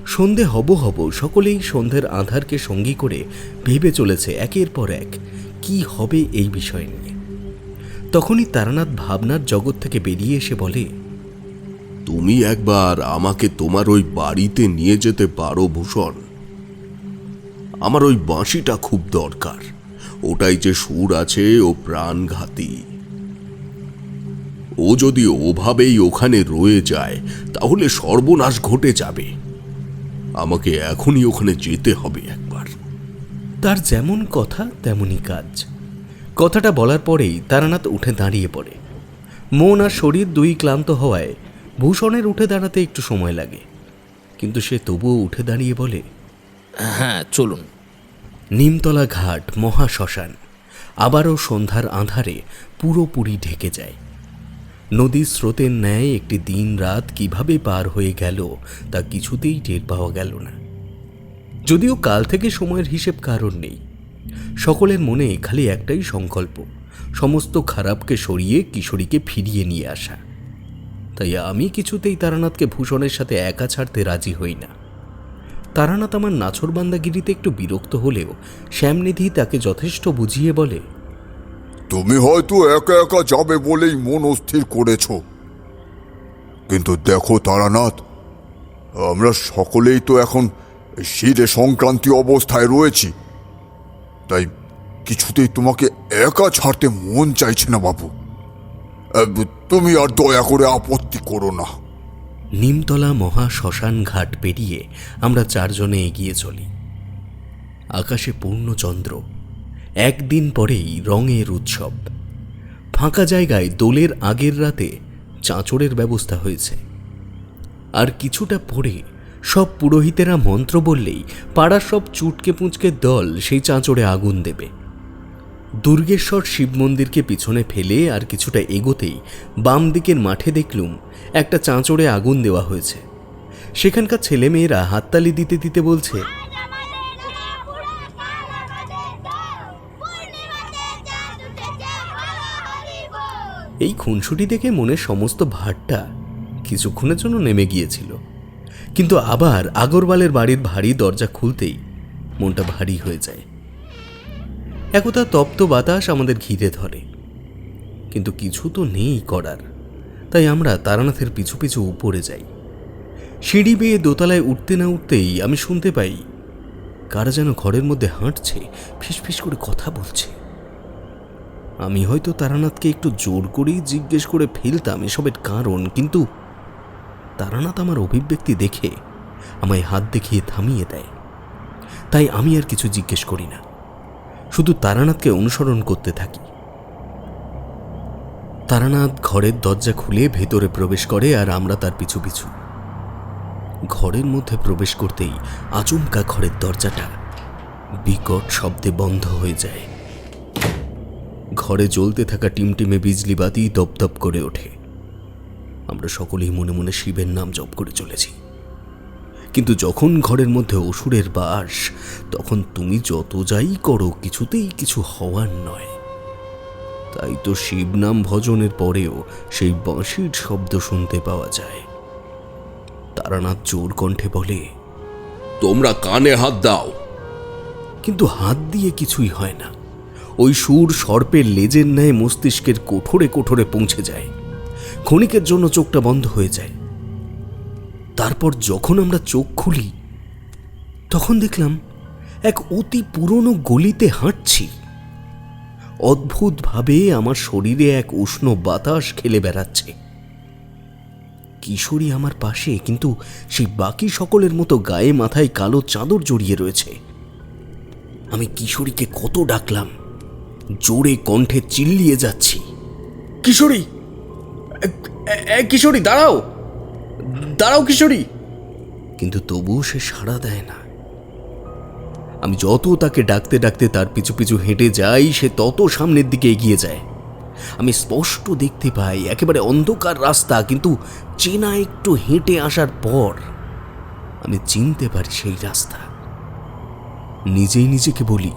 সন্ধে হব হব সকলেই সন্ধ্যের আঁধারকে সঙ্গী করে ভেবে চলেছে একের পর এক কি হবে এই বিষয় নিয়ে। তখনই তারানাথ ভাবনার জগৎ থেকে বেরিয়ে এসে বলে, তুমি একবার আমাকে তোমার ওই বাড়িতে নিয়ে যেতে পারো ভূষণ? আমার ওই বাঁশিটা খুব দরকার। ওটাই যে সুর আছে ও প্রাণঘাতী। ও যদি ওভাবেই ওখানে রয়ে যায় তাহলে সর্বনাশ ঘটে যাবে। আমাকে এখনই ওখানে যেতে হবে একবার। তার যেমন কথা তেমনই কাজ। কথাটা বলার পরেই তারানাথ উঠে দাঁড়িয়ে পড়ে। মন আর শরীর দুই ক্লান্ত হওয়ায় ভূষণের উঠে দাঁড়াতে একটু সময় লাগে, কিন্তু সে তবুও উঠে দাঁড়িয়ে বলে, হ্যাঁ, চলুন। নিমতলা ঘাট মহাশ্মশান আবারও সন্ধ্যার আঁধারে পুরোপুরি ঢেকে যায়। নদীর স্রোতের ন্যায় একটি দিন রাত কিভাবে পার হয়ে গেল তা কিছুতেই টের পাওয়া গেল না। যদিও কাল থেকে সময়ের হিসেব কারণ নেই, সকলের মনে খালি একটাই সংকল্প, সমস্ত খারাপকে সরিয়ে কিশোরীকে ফিরিয়ে নিয়ে আসা। তাই আমি কিছুতেই তারানাথকে ভূষণের সাথে একা ছাড়তে রাজি হই না। তারানাথ আমার নাছরবান্দাগিরিতে একটু বিরক্ত হলেও শ্যামনিধি তাকে যথেষ্ট বুঝিয়ে বলে, তুমি হয়তো একা একা যাবে বলেই মন অস্থির করেছ, কিন্তু দেখো তারানাথ, আমরা সকলেই তো এখন শিরে সংক্রান্তি অবস্থায় রয়েছি। তাই কিছুতেই তোমাকে একা ছাড়তে মন চাইছে না বাবু। তুমি আর দয়া করে আপত্তি করো না। নিমতলা মহা শ্মশান ঘাট পেরিয়ে আমরা চারজনে এগিয়ে চলি। আকাশে পূর্ণচন্দ্র। একদিন পরেই রঙের উৎসব। ফাঁকা জায়গায় দোলের আগের রাতে চাঁচড়ের ব্যবস্থা হয়েছে। আর কিছুটা পরে সব পুরোহিতেরা মন্ত্র বললেই পাড়ার সব চুটকে পুঁচকে দল সেই চাঁচড়ে আগুন দেবে। দুর্গেশ্বর শিব মন্দিরকে পিছনে ফেলে আর কিছুটা এগোতেই বাম দিকের মাঠে দেখলুম একটা চাঁচড়ে আগুন দেওয়া হয়েছে। সেখানকার ছেলেমেয়েরা হাততালি দিতে দিতে বলছে, এই খুনসুটি দেখে মনের সমস্ত ভারটা কিছুক্ষণের জন্য নেমে গিয়েছিল, কিন্তু আবার আগরওয়ালের বাড়ির ভারী দরজা খুলতেই মনটা ভারী হয়ে যায়। একদা তপ্ত বাতাস আমাদের ঘিরে ধরে, কিন্তু কিছু তো নেই করার। তাই আমরা তারানাথের পিছু পিছু উপরে যাই। সিঁড়ি বেয়ে দোতলায় উঠতে না উঠতেই আমি শুনতে পাই কারা যেন ঘরের মধ্যে হাঁটছে, ফিসফিস করে কথা বলছে। আমি হয়তো তারানাথকে একটু জোর করেই জিজ্ঞেস করে ফেলতাম এসবের কারণ, কিন্তু তারানাথ আমার অভিব্যক্তি দেখে আমায় হাত দেখিয়ে থামিয়ে দেয়। তাই আমি আর কিছু জিজ্ঞেস করি না, শুধু তারানাথকে অনুসরণ করতে থাকি। তারানাথ ঘরের দরজা খুলে ভেতরে প্রবেশ করে আর আমরা তার পিছু পিছু। ঘরের মধ্যে প্রবেশ করতেই আচমকা ঘরের দরজাটা বিকট শব্দে বন্ধ হয়ে যায়। ঘরে জ্বলতে থাকা টিমটিমে বিজলি বাতি দপদপ করে ওঠে। আমরা সকলেই মনে মনে শিবের নাম জপ করে চলেছি, কিন্তু যখন ঘরের মধ্যে অসুরের বাস, তখন তুমি যত যাই করো কিছুতেই কিছু হওয়ার নয়। তাই তো শিব নাম ভজনের পরেও সেই বাঁশির শব্দ শুনতে পাওয়া যায়। তারানাথ জোর কণ্ঠে বলে, তোমরা কানে হাত দাও। কিন্তু হাত দিয়ে কিছুই হয় না। ওই সুর সর্পের লেজের ন্যায় মস্তিষ্কের কোঠরে কোঠরে পৌঁছে যায়। ক্ষণিকের জন্য চোখটা বন্ধ হয়ে যায়। তারপর যখন আমরা চোখ খুলি তখন দেখলাম এক অতি পুরনো গলিতে হাঁটছি। অদ্ভুতভাবে আমার শরীরে এক উষ্ণ বাতাস খেলে বেড়াচ্ছে। কিশোরী আমার পাশে, কিন্তু সেই বাকি সকলের মতো গায়ে মাথায় কালো চাদর জড়িয়ে রয়েছে। আমি কিশোরীকে কত ডাকলাম, জোরে কণ্ঠে চিল্লিয়ে যাচ্ছি, কিশোরী, কিশোরী দাঁড়াও, দাঁড়াও কিশোরী, কিন্তু তবুও সে সাড়া দেয় না। আমি যত তাকে ডাকতে ডাকতে তার পিছু পিছু হেঁটে যাই, সে তত সামনের দিকে এগিয়ে যায়। আমি স্পষ্ট দেখতে পাই একেবারে অন্ধকার রাস্তা, কিন্তু চেনা একটু হেঁটে আসার পর আমি চিনতে পারি সেই রাস্তা। নিজেই নিজেকে বলি,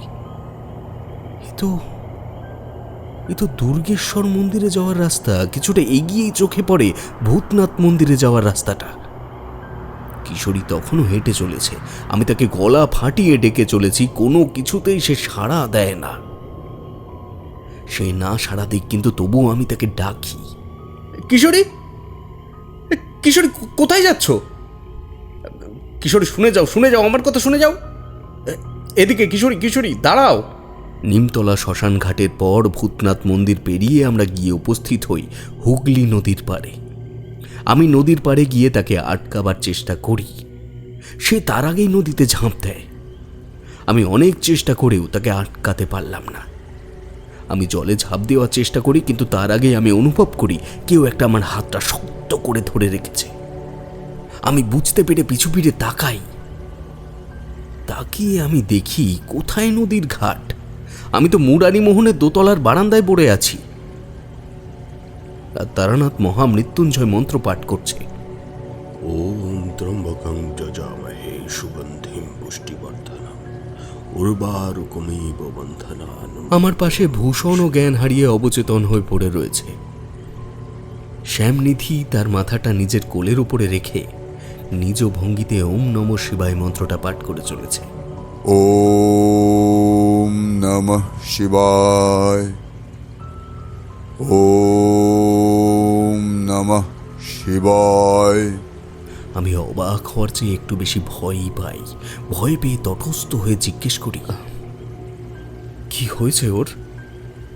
এ তো দুর্গেশ্বর মন্দিরে যাওয়ার রাস্তা। কিছুটা এগিয়েই চোখে পড়ে ভূতনাথ মন্দিরে যাওয়ার রাস্তাটা। কিশোরী তখনও হেঁটে চলেছে। আমি তাকে গলা ফাটিয়ে ডেকে চলেছি, কোনো কিছুতেই সে সাড়া দেয় না। সে না সাড়া দিক, কিন্তু তবুও আমি তাকে ডাকি, কিশোরী, কিশোরী কোথায় যাচ্ছ? কিশোরী শুনে যাও, শুনে যাও, আমার কথা শুনে যাও, এদিকে কিশোরী, কিশোরী দাঁড়াও। নিমতলা শ্মশান ঘাটের পর ভূতনাথ মন্দির পেরিয়ে আমরা গিয়ে উপস্থিত হই হুগলি নদীর পাড়ে। আমি নদীর পাড়ে গিয়ে তাকে আটকাবার চেষ্টা করি। সে তার আগেই নদীতে ঝাঁপ দেয়। আমি অনেক চেষ্টা করেও তাকে আটকাতে পারলাম না। আমি জলে ঝাঁপ দেওয়ার চেষ্টা করি, কিন্তু তার আগে আমি অনুভব করি কেউ একটা আমার হাতটা শক্ত করে ধরে রেখেছে। আমি বুঝতে পেরে পিছু ফিরে তাকাই। তাকিয়ে আমি দেখি কোথায় নদীর ঘাট। আমি তো মুরারি মোহনের দোতলার বারান্দায় পড়ে আছি, আর তারানাথ মহামৃত্যুঞ্জয় মন্ত্র পাঠ করছে। ওম ত্রম্বকং যজামহে সুগন্ধিম পুষ্টিবর্ধনম উর্বারুকমিব বন্ধনান। আমার পাশে ভূষণ ও জ্ঞান হারিয়ে অবচেতন হয়ে পড়ে রয়েছে। শ্যামনিধি তার মাথাটা নিজের কোলের উপরে রেখে নিজ ভঙ্গিতে ওম নমঃ শিবায় মন্ত্রটা পাঠ করে চলেছে। ওম নমঃ শিবায়, ওম নমঃ শিবায়। আমি অবাক হওয়ার চেয়ে একটু বেশি ভয়ই পাই। ভয় পেয়ে তটস্থ হয়ে জিজ্ঞেস করি, কি হয়েছে ওর?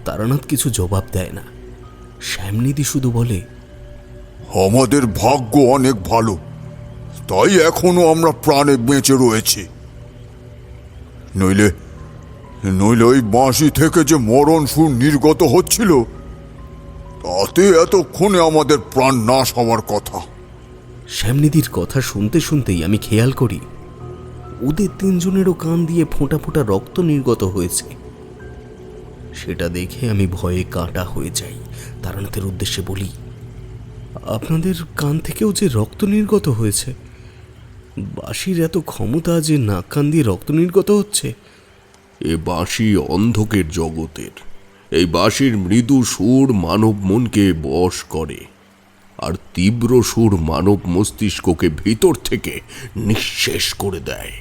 তারানাথ কিছু জবাব দেয় না। শ্যামনিধি শুধু বলে, আমাদের ভাগ্য অনেক ভালো, তাই এখনো আমরা প্রাণে বেঁচে রয়েছি। নইলে নইলে ওই বাঁশি থেকে যে মরণ সুর নির্গত হচ্ছিল, তাতে এতক্ষণে আমাদের প্রাণ নাশ হওয়ার কথা। শ্যামনিধির কথা শুনতে শুনতেই আমি খেয়াল করি ওদের তিনজনেরও কান দিয়ে ফোঁটা ফোঁটা রক্ত নির্গত হয়েছে। সেটা দেখে আমি ভয়ে কাঁটা হয়ে যাই। তারানাথের উদ্দেশ্যে বলি, আপনাদের কান থেকেও যে রক্ত নির্গত হয়েছে, বাঁশির এত ক্ষমতা যে নাক কান দিয়ে রক্ত নির্গত হচ্ছে। এ বাঁশি অন্ধকের জগতের। এই বাঁশির মৃদু সুর মানব মনকে বশ করে, আর তীব্র সুর মানব মস্তিষ্ককে ভিতর থেকে নিঃশেষ করে দেয়।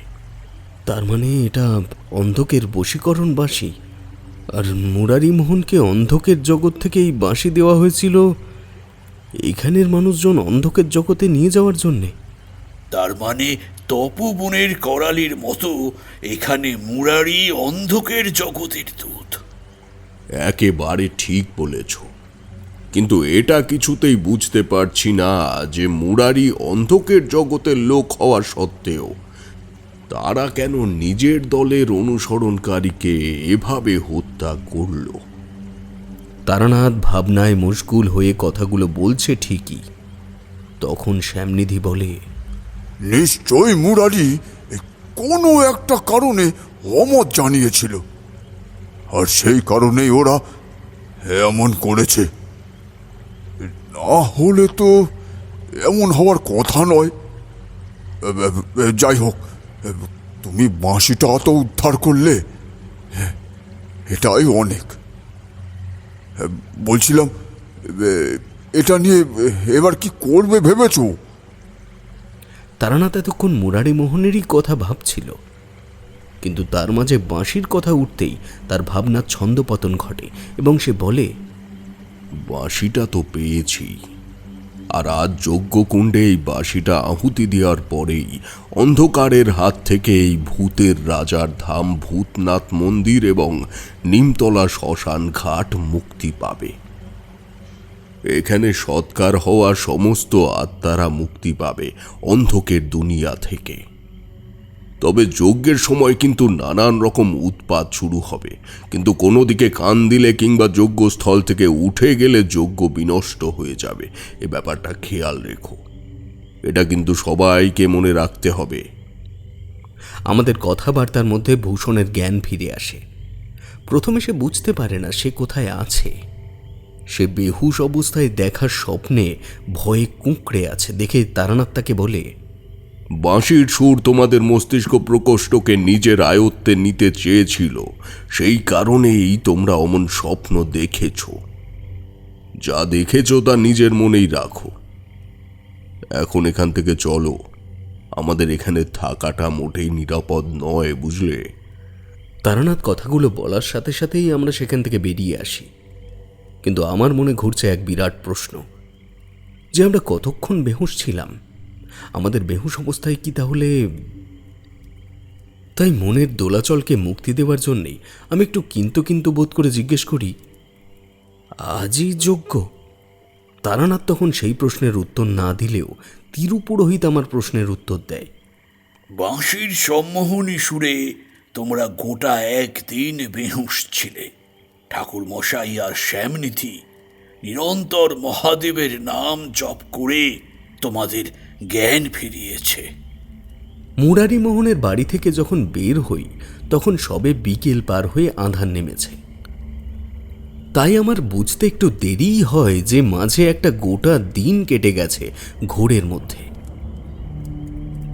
তার মানে এটা অন্ধকের বশীকরণ বাঁশি। আর মুরারি মোহনকে অন্ধকের জগৎ থেকে এই বাঁশি দেওয়া হয়েছিল এখানের মানুষজন অন্ধকের জগতে নিয়ে যাওয়ার জন্যে। তার মানে তপবনের করালির মতো এখানে মুরারি অন্ধকের জগতের দূত। একেবারে ঠিক বলেছ, কিন্তু এটা কিছুতেই বুঝতে পারছি না যে মুরারি অন্ধকের জগতের লোক হওয়া সত্ত্বেও তারা কেন নিজের দলের অনুসরণকারীকে এভাবে হত্যা করল। তারানাথ ভাবনায় মশগুল হয়ে কথাগুলো বলছে ঠিকই। তখন শ্যামনিধি বলে, নিশ্চয়ই মুরারি কোনো একটা কারণে অমত জানিয়েছিল, আর সেই কারণেই ওরা এমন করেছে। না হলে তো এমন হওয়ার কথা নয়। যাই হোক, তুমি বাঁশিটা তো উদ্ধার করলে, এটাই অনেক। বলছিলাম, এটা নিয়ে এবার কি করবে ভেবেছো? তারানাথ এতক্ষণ মুরারি মোহনেরই কথা ভাবছিল, কিন্তু তার মাঝে বাঁশির কথা উঠতেই তার ভাবনার ছন্দপতন ঘটে এবং সে বলে, বাঁশিটা তো পেয়েছি, আর আজ যজ্ঞকুণ্ডে এই বাঁশিটা আহুতি দেওয়ার পরেই অন্ধকারের হাত থেকে এই ভূতের রাজার ধাম ভূতনাথ মন্দির এবং নিমতলা শ্মশান ঘাট মুক্তি পাবে। এখানে সৎকার হওয়া সমস্ত আত্মারা মুক্তি পাবে অন্ধকের দুনিয়া থেকে। তবে যজ্ঞের সময় কিন্তু নানান রকম উৎপাত শুরু হবে, কিন্তু কোনো দিকে কান দিলে কিংবা যজ্ঞস্থল থেকে উঠে গেলে যজ্ঞ বিনষ্ট হয়ে যাবে। এ ব্যাপারটা খেয়াল রেখো, এটা কিন্তু সবাইকে মনে রাখতে হবে। আমাদের কথাবার্তার মধ্যে ভূষণের জ্ঞান ফিরে আসে। প্রথমে সে বুঝতে পারে না সে কোথায় আছে। সে বেহুশ অবস্থায় দেখার স্বপ্নে ভয়ে কুঁকড়ে আছে দেখে তারানাথ তাকে বলে, বাঁশির সুর তোমাদের মস্তিষ্ক প্রকোষ্ঠকে নিজের আয়ত্তে নিতে চেয়েছিল, সেই কারণেই তোমরা অমন স্বপ্ন দেখেছ। যা দেখেছ তা নিজের মনেই রাখো। এখন এখান থেকে চলো, আমাদের এখানে থাকাটা মোটেই নিরাপদ নয়, বুঝলে? তারানাথ কথাগুলো বলার সাথে সাথেই আমরা সেখান থেকে বেরিয়ে আসি। কিন্তু আমার মনে ঘুরছে এক বিরাট প্রশ্ন, যে আমরা কতক্ষণ বেহুশ ছিলাম? আমাদের বেহুশ অবস্থায় কি তাহলে? তাই মনের দোলাচলকে মুক্তি দেওয়ার জন্যেই আমি একটু কিন্তু বোধ করে জিজ্ঞেস করি, আজই যজ্ঞ? তারানাথ তখন সেই প্রশ্নের উত্তর না দিলেও তিরুপুরোহিত আমার প্রশ্নের উত্তর দেয়। বাঁশির সম্মোহনী সুরে তোমরা গোটা একদিন বেহুঁশ ছিলে। ঠাকুর মশাই আর শ্যামনিধি নিরন্তর মহাদেবের নাম জপ করে তোমাদের জ্ঞান ফিরিয়েছে। মুরারিমোহনের বাড়ি থেকে যখন বের হই তখন সবে বিকেল পার হয়ে আঁধার নেমেছে। তাই আমার বুঝতে একটু দেরিই হয় যে মাঝে একটা গোটা দিন কেটে গেছে ঘোরের মধ্যে।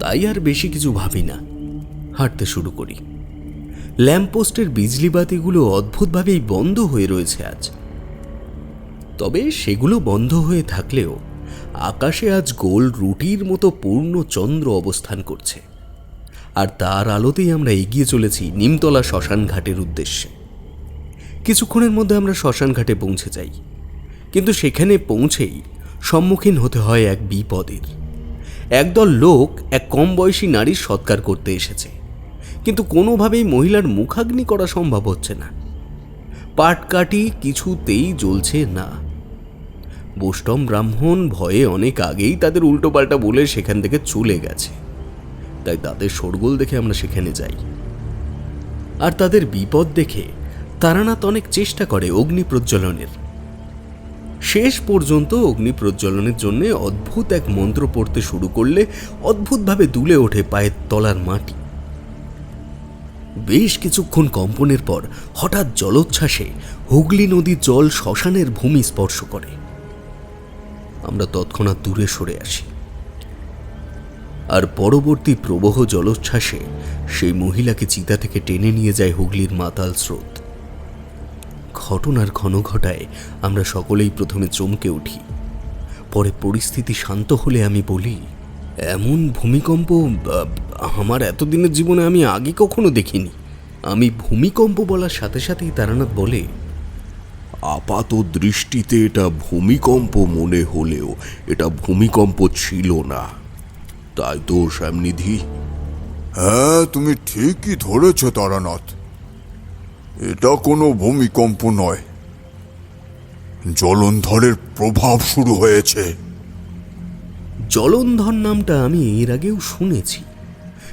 তাই আর বেশি কিছু ভাবি না, হাঁটতে শুরু করি। ল্যাম্পপোস্টের বিজলি বাতিগুলো অদ্ভুতভাবেই বন্ধ হয়ে রয়েছে আজ। তবে সেগুলো বন্ধ হয়ে থাকলেও আকাশে আজ গোল রুটির মতো পূর্ণ চন্দ্র অবস্থান করছে, আর তার আলোতেই আমরা এগিয়ে চলেছি নিমতলা শ্মশান ঘাটের উদ্দেশ্যে। কিছুক্ষণের মধ্যে আমরা শ্মশান ঘাটে পৌঁছে যাই, কিন্তু সেখানে পৌঁছেই সম্মুখীন হতে হয় এক বিপদের। একদল লোক এক কম বয়সী নারীর সৎকার করতে এসেছে, কিন্তু কোনোভাবেই মহিলার মুখাগ্নি করা সম্ভব হচ্ছে না। পাটকাঠি কিছুতেই জ্বলছে না। বৈষ্ণব ব্রাহ্মণ ভয়ে অনেক আগেই তাদের উল্টোপাল্টা বলে সেখান থেকে চলে গেছে। তাই তাদের শোরগোল দেখে আমরা সেখানে যাই, আর তাদের বিপদ দেখে তারানাথ অনেক চেষ্টা করে অগ্নি প্রজ্বলনের। শেষ পর্যন্ত অগ্নি প্রজ্বলনের জন্য অদ্ভুত এক মন্ত্র পড়তে শুরু করলে অদ্ভুতভাবে দুলে ওঠে পায়ের তলার মাটি। বেশ কিছুক্ষণ কম্পনের পর হঠাৎ জলোচ্ছ্বাসে হুগলি নদীর জল শ্মশানের ভূমি স্পর্শ করে। আমরা তৎক্ষণাৎ দূরে সরে আসি, আর পরবর্তী প্রবহ জলোচ্ছ্বাসে সেই মহিলাকে চিতা থেকে টেনে নিয়ে যায় হুগলির মাতাল স্রোত। ঘটনার ঘন ঘটায় আমরা সকলেই প্রথমে চমকে উঠি। পরে পরিস্থিতি শান্ত হলে আমি বলি, এমন ভূমিকম্প আমার এতদিনের জীবনে আমি আগে কখনো দেখিনি। আমি ভূমিকম্প বলার সাথে সাথেই তারানাথ বলে, আপাত দৃষ্টিতে এটা ভূমিকম্প মনে হলেও এটা ভূমিকম্প ছিল না, তাই তো শ্যামনিধি? হ্যাঁ, তুমি ঠিকই ধরেছ তারানাথ, এটা কোনো ভূমিকম্প নয়, জলন্ধরের প্রভাব শুরু হয়েছে। জলন্ধর নামটা আমি এর আগেও শুনেছি,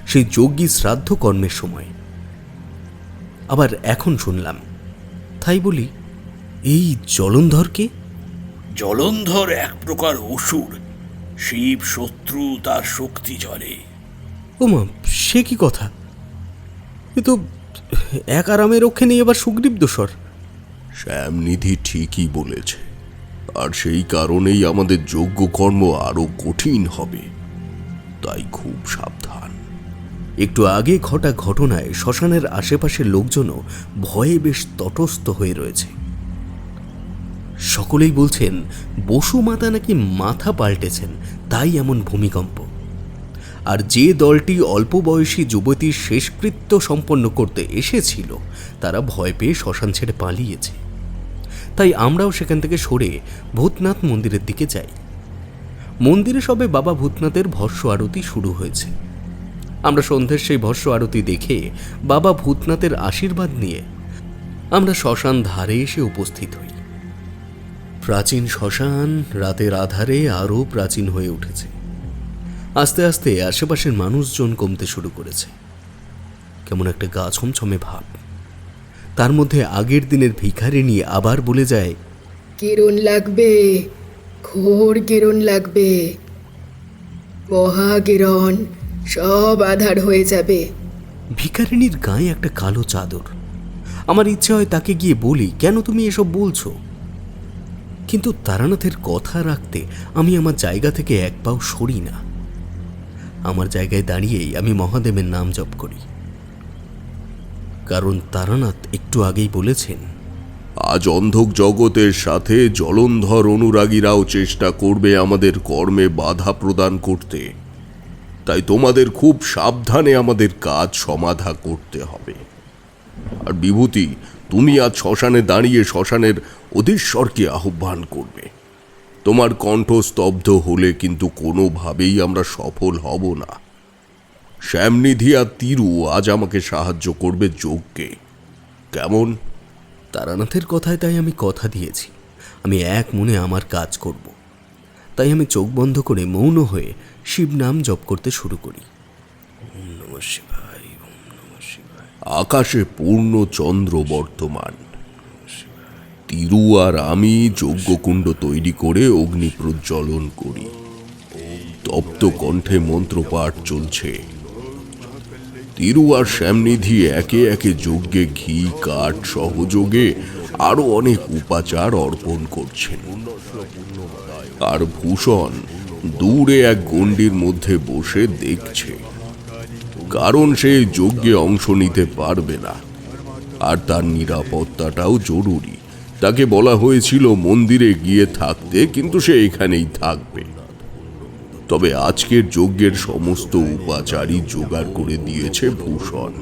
সেই যজ্ঞী শ্রাদ্ধ কর্মের সময়। আবার এখন শুনলাম, তাই বলি, এই জলন্ধরকে? জলন্ধর এক প্রকার অসুর, শিব শত্রু, তার শক্তি জলে। ওমা, সে কি কথা! এ তো এক আরামে রক্ষে নেই, আবার সুগ্রীব দোসর। শ্যামনিধি ঠিকই বলেছে, আর সেই কারণেই আমাদের যজ্ঞকর্ম আরো কঠিন হবে, তাই খুব সাবধান। একটু আগে ঘটা ঘটনায় শ্মশানের আশেপাশের লোকজনও ভয়ে বেশ তটস্থ হয়ে রয়েছে। সকলেই বলছেন বসু মাতা নাকি মাথা পাল্টেছেন, তাই এমন ভূমিকম্প। আর যে দলটি অল্প বয়সী যুবতীর শেষকৃত্য সম্পন্ন করতে এসেছিল তারা ভয় পেয়ে শ্মশান ছেড়ে পালিয়েছে। তাই আমরাও সেখান থেকে সরে ভূতনাথ মন্দিরের দিকে যাই। মন্দিরে সবে বাবা ভূতনাথের ভস্য আরতি শুরু হয়েছে। আমরা সন্ধ্যের সেই ভস্য আরতি দেখে বাবা ভূতনাথের আশীর্বাদ নিয়ে আমরা শ্মশান ধারে এসে উপস্থিত হই। প্রাচীন শ্মশান রাতের আধারে আরও প্রাচীন হয়ে উঠেছে। আস্তে আস্তে আশেপাশের মানুষজন কমতে শুরু করেছে। কেমন একটা গা ছমছমে ভাব। তার মধ্যে আগের দিনের ভিখারিনী আবার বলে যায়, কেরণ লাগবে, ঘোর কেরণ লাগবে, মহা কেরণ, সব আধার হয়ে যাবে। ভিখারিনীর গায়ে একটা কালো চাদর। আমার ইচ্ছে হয় তাকে গিয়ে বলি, কেন তুমি এসব বলছো? কিন্তু তারানাথের কথা রাখতে আমি আমার জায়গা থেকে এক পাও সরি না। আমার জায়গায় দাঁড়িয়েই আমি মহাদেবের নাম জপ করি, কারণ তারানাথ একটু আগেই বলেছেন, আজ অন্ধক জগতের সাথে জলন্ধর অনুরাগীরাও চেষ্টা করবে আমাদের কর্মে বাধা প্রদান করতে। তাই তোমাদের খুব সাবধানে আমাদের কাজ সমাধা করতে হবে। আর বিভূতি, তুমি আজ শ্মশানে দাঁড়িয়ে শ্মশানের অধীশ্বরকে আহ্বান করবে। তোমার কণ্ঠ স্তব্ধ হলে কিন্তু কোনোভাবেই আমরা সফল হব না। শ্যামনিধি আর তিরু আজ আমাকে সাহায্য করবে যজ্ঞে। কেমন? তারানাথের কথায় তাই আমি কথা দিয়েছি, আমি এক মনে আমার কাজ করব। তাই আমি চোখ বন্ধ করে মৌন হয়ে শিব নাম জপ করতে শুরু করি। ওম নমঃ শিবায়, ওম নমঃ শিবায়। আকাশে পূর্ণ চন্দ্র বর্তমান। তিরু আর আমি যজ্ঞকুণ্ড তৈরি করে অগ্নি প্রজ্বলন করি। তপ্ত কণ্ঠে মন্ত্রপাঠ চলছে। তিরু আর শ্যামনিধি একে একে যজ্ঞে ঘি কাঠ সহযোগে আরো অনেক উপাচার অর্পণ করছেন। আর ভূষণ দূরে এক গণ্ডির মধ্যে বসে দেখছে, কারণ সে যজ্ঞে অংশ নিতে পারবে না। আর তার নিরাপত্তাটাও জরুরি। তাকে বলা হয়েছিল মন্দিরে গিয়ে থাকতে, কিন্তু সে এখানেই থাকবে। তবে আজকের যজ্ঞের সমস্ত উপাচারই জোগাড় করে দিয়েছে ভূষণ।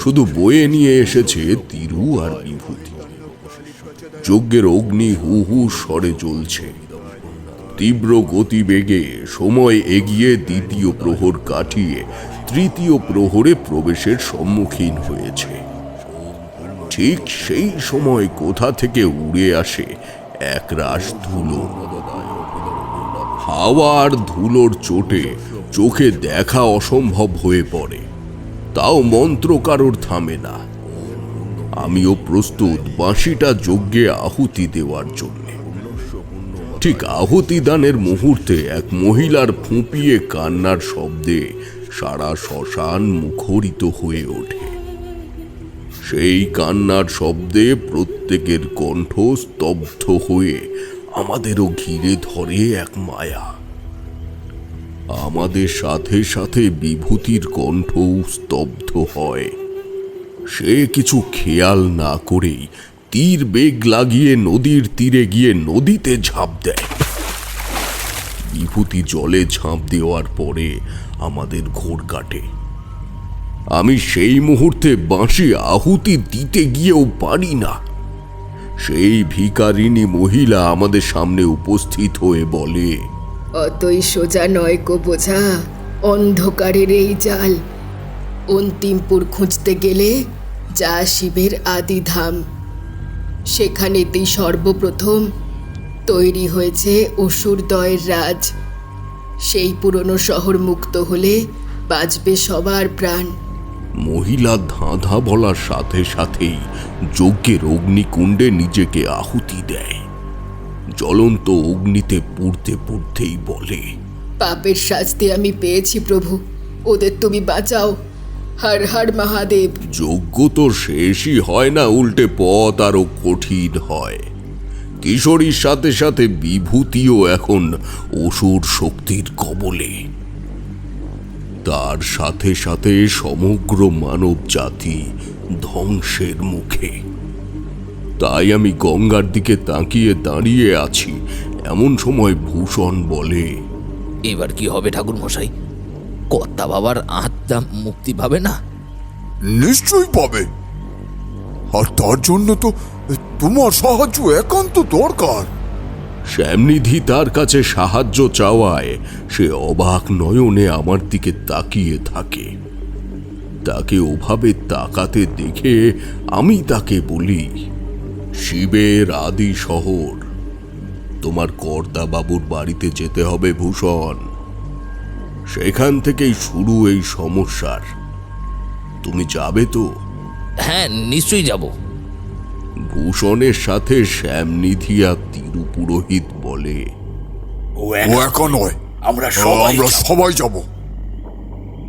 শুধু বয়ে নিয়ে এসেছে তিরু আর বিভূতি। যজ্ঞের অগ্নি হু হু স্বরে জ্বলছে। তীব্র গতিবেগে সময় এগিয়ে দ্বিতীয় প্রহর কাটিয়ে তৃতীয় প্রহরে প্রবেশের সম্মুখীন হয়েছে। ঠিক সেই সময় কোথা থেকে উড়ে আসে একরাশ ধুলো। হাওয়ার ধুলোর চোটে চোখে দেখা অসম্ভব হয়ে পড়ে, তাও মন্ত্র কারোর থামে না। আমিও প্রস্তুত বাঁশিটা যজ্ঞে আহুতি দেওয়ার জন্য। ঠিক আহুতি দানের মুহূর্তে এক মহিলার ফুঁপিয়ে কান্নার শব্দে সারা শ্মশান মুখরিত হয়ে ওঠে। সেই কান্নার শব্দে প্রত্যেকের কণ্ঠ স্তব্ধ হয়ে আমাদেরও ঘিরে ধরে এক মায়া। আমাদের সাথে সাথে বিভূতির কণ্ঠও স্তব্ধ হয়। সে কিছু খেয়াল না করেই তীর বেগ লাগিয়ে নদীর তীরে গিয়ে নদীতে ঝাঁপ দেয়। বিভূতি জলে ঝাঁপ দেওয়ার পরে আমাদের ঘোর কাটে। আমি সেই মুহূর্তে বাঁশি আহুতি দিতে গিয়েও পারি না। সেই ভিখারিনী মহিলা আমাদের সামনে উপস্থিত হয়ে বলে, অতই সোজা নয় কো বোঝা অন্ধকারের এই জাল। অন্তিমপুর খুঁজতে গেলে যা শিবের আদিধাম, সেখানেতেই সর্বপ্রথম তৈরি হয়েছে অসুরদয়ের রাজ। সেই পুরনো শহর মুক্ত হলে বাঁচবে সবার প্রাণ। মহিলা ধাঁধা বলার সাথে সাথেই যজ্ঞের অগ্নিকুণ্ডে নিজেকে আহুতি দেয়। জ্বলন্ত অগ্নিতে পুড়তে পুড়তেই বলে, পাপের শাস্তি আমি পেয়েছি প্রভু, ওদের তুমি বাঁচাও। হর হর মহাদেব। যজ্ঞ তো শেষই হয় না, উল্টে পথ আরো কঠিন হয়। কিশোরীর সাথে সাথে বিভূতিও এখন অসুর শক্তির কবলে। তার সাথে সাথে সমগ্র মানব জাতি ধ্বংসের মুখে। তাই আমি গঙ্গার দিকে তাকিয়ে দাঁড়িয়ে আছি। এমন সময় ভূষণ বলে, এবার কি হবে ঠাকুর মশাই? কর্তা বাবার আত্মা মুক্তি পাবে না? নিশ্চয়ই পাবে। আর তার জন্য তো তোমার সাহায্য একান্ত দরকার। শ্যামনিধি তার কাছে সাহায্য চাওয়ায় সে অবাক নয়নে আমার দিকে তাকিয়ে থাকে। তাকে ওভাবে তাকাতে দেখে আমি তাকে বলি, শিবের আদি শহর, তোমার কর্তা বাবুর বাড়িতে যেতে হবে ভূষণ। সেখান থেকেই শুরু এই সমস্যার। তুমি যাবে তো? হ্যাঁ, নিশ্চয়ই যাব। ভূষণের সাথে শ্যামনিধি আর তিরুপুরোহিত বলে, ও ও একা নয়, আমরা সবাই আমরা যাব। সবাই যাব।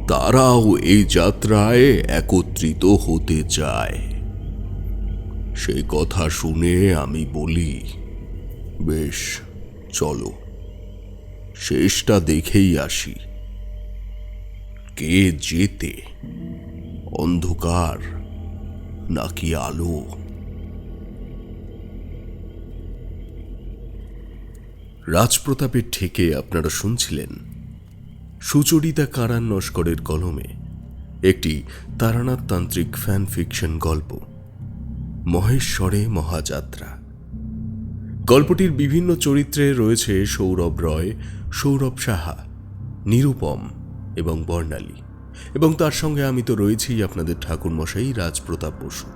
তারাও এই যাত্রায় একত্রিত হতে চায়। সেই কথা শুনে আমি বলি, বেশ, চলো, শেষটা দেখেই আসি। কে যেতে, অন্ধকার নাকি আলো? রাজপ্রতাপের ঠেকে আপনারা শুনছিলেন সুচরিতা কারান নস্করের কলমে একটি তারানাথ তান্ত্রিক ফ্যান ফিকশন গল্প, মহেশ্বরে মহাযাত্রা। গল্পটির বিভিন্ন চরিত্রে রয়েছে সৌরভ রয়, সৌরভ সাহা, নিরুপম এবং বর্ণালী, এবং তার সঙ্গে আমি তো রয়েছি আপনাদের ঠাকুরমশাই রাজপ্রতাপ বসু।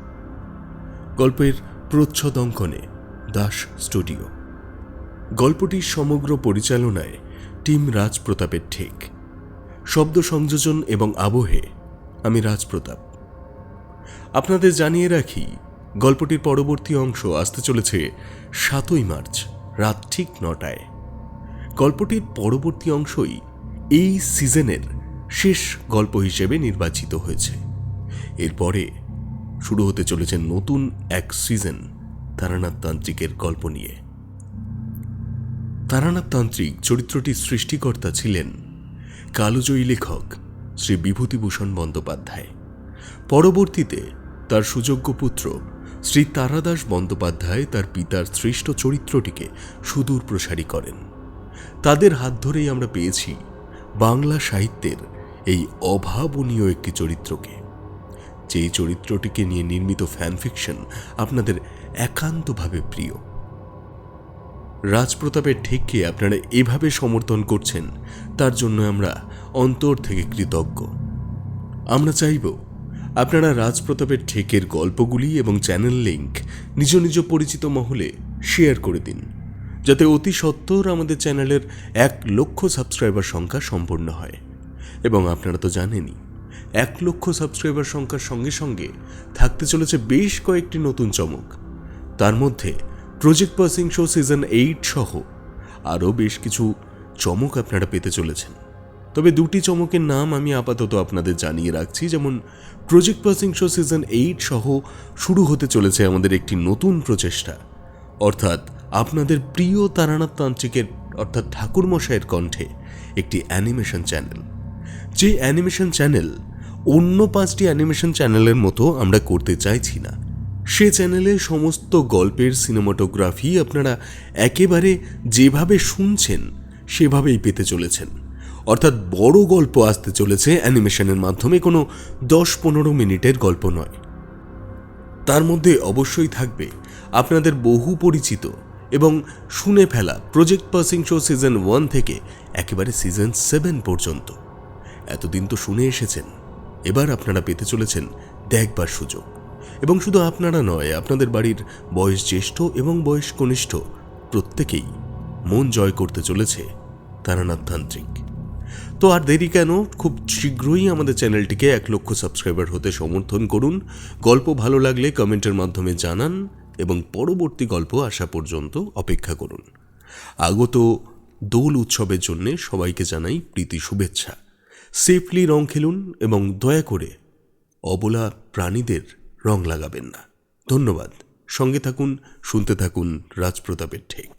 গল্পের প্রচ্ছদ অঙ্কনে দাস স্টুডিও। গল্পটির সমগ্র পরিচালনায় টিম রাজপ্রতাপের ঠেক। শব্দ সংযোজন এবং আবহে আমি রাজপ্রতাপ। আপনাদের জানিয়ে রাখি, গল্পটির পরবর্তী অংশ আসতে চলেছে 7ই মার্চ রাত ঠিক 9টায়। গল্পটির পরবর্তী অংশই এই সিজনের শেষ গল্প হিসেবে নির্বাচিত হয়েছে। এরপরে শুরু হতে চলেছে নতুন এক সিজন তারানাথ তান্ত্রিকের গল্প নিয়ে। তারানাথ তান্ত্রিক চরিত্রটির সৃষ্টিকর্তা ছিলেন কালজয়ী লেখক শ্রী বিভূতিভূষণ বন্দ্যোপাধ্যায়। পরবর্তীতে তার সুযোগ্য পুত্র শ্রী তারাদাস বন্দ্যোপাধ্যায় তার পিতার সৃষ্ট চরিত্রটিকে সুদূর প্রসারী করেন। তাদের হাত ধরেই আমরা পেয়েছি বাংলা সাহিত্যের এই অভাবনীয় একটি চরিত্রকে, যেই চরিত্রটিকে নিয়ে নির্মিত ফ্যানফিকশন আপনাদের একান্তভাবে প্রিয়। রাজপ্রতাপের ঠেককে আপনারা এভাবে সমর্থন করছেন, তার জন্য আমরা অন্তর থেকে কৃতজ্ঞ। আমরা চাইব আপনারা রাজপ্রতাপের ঠেকের গল্পগুলি এবং চ্যানেল লিংক নিজ নিজ পরিচিত মহলে শেয়ার করে দিন, যাতে অতি সত্বর আমাদের চ্যানেলের 1 লক্ষ সাবস্ক্রাইবার সংখ্যা সম্পূর্ণ হয়। এবং আপনারা তো জানেনই, 1 লক্ষ সাবস্ক্রাইবার সংখ্যার সঙ্গে সঙ্গে থাকতে চলেছে বেশ কয়েকটি নতুন চমক। তার মধ্যে প্রজেক্ট পাসিং শো সিজন 8 সহ আরও বেশ কিছু চমক আপনারা পেতে চলেছেন। তবে 2টি চমকের নাম আমি আপাতত আপনাদের জানিয়ে রাখছি। যেমন প্রজেক্ট পাসিং শো সিজন 8 সহ শুরু হতে চলেছে আমাদের একটি নতুন প্রচেষ্টা, অর্থাৎ আপনাদের প্রিয় তারানাথ তান্ত্রিকের অর্থাৎ ঠাকুরমশাইয়ের কণ্ঠে একটি অ্যানিমেশন চ্যানেল। যে অ্যানিমেশন চ্যানেল অন্য 5টি অ্যানিমেশন চ্যানেলের মতো আমরা করতে চাইছি না। সে চ্যানেলে সমস্ত গল্পের সিনেমাটোগ্রাফি আপনারা একেবারে যেভাবে শুনছেন সেভাবেই পেতে চলেছেন। অর্থাৎ বড় গল্প আসতে চলেছে অ্যানিমেশনের মাধ্যমে, কোনো 10-15 মিনিটের গল্প নয়। তার মধ্যে অবশ্যই থাকবে আপনাদের বহু পরিচিত এবং শুনে ফেলা প্রজেক্ট পাসিং শো সিজন 1 থেকে একেবারে সিজন 7 পর্যন্ত। এতদিন তো শুনে এসেছেন, এবার আপনারা পেতে চলেছেন দেখবার সুযোগ। এবং শুধু আপনারা নয়, আপনাদের বাড়ির বয়স জ্যেষ্ঠ এবং বয়স কনিষ্ঠ প্রত্যেকেই মন জয় করতে চলেছে তারানাথ তান্ত্রিক। তো আর দেরি কেন, খুব শীঘ্রই আমাদের চ্যানেলটিকে 1 লক্ষ সাবস্ক্রাইবার হতে সমর্থন করুন। গল্প ভালো লাগলে কমেন্টের মাধ্যমে জানান এবং পরবর্তী গল্প আসা পর্যন্ত অপেক্ষা করুন। আগত দোল উৎসবের জন্য সবাইকে জানাই প্রীতি শুভেচ্ছা। সেফলি রং খেলুন এবং দয়া করে অবলা প্রাণীদের রং লাগাবেন না। ধন্যবাদ। সঙ্গে থাকুন, শুনতে থাকুন রাজপ্রতাপের ঠেক।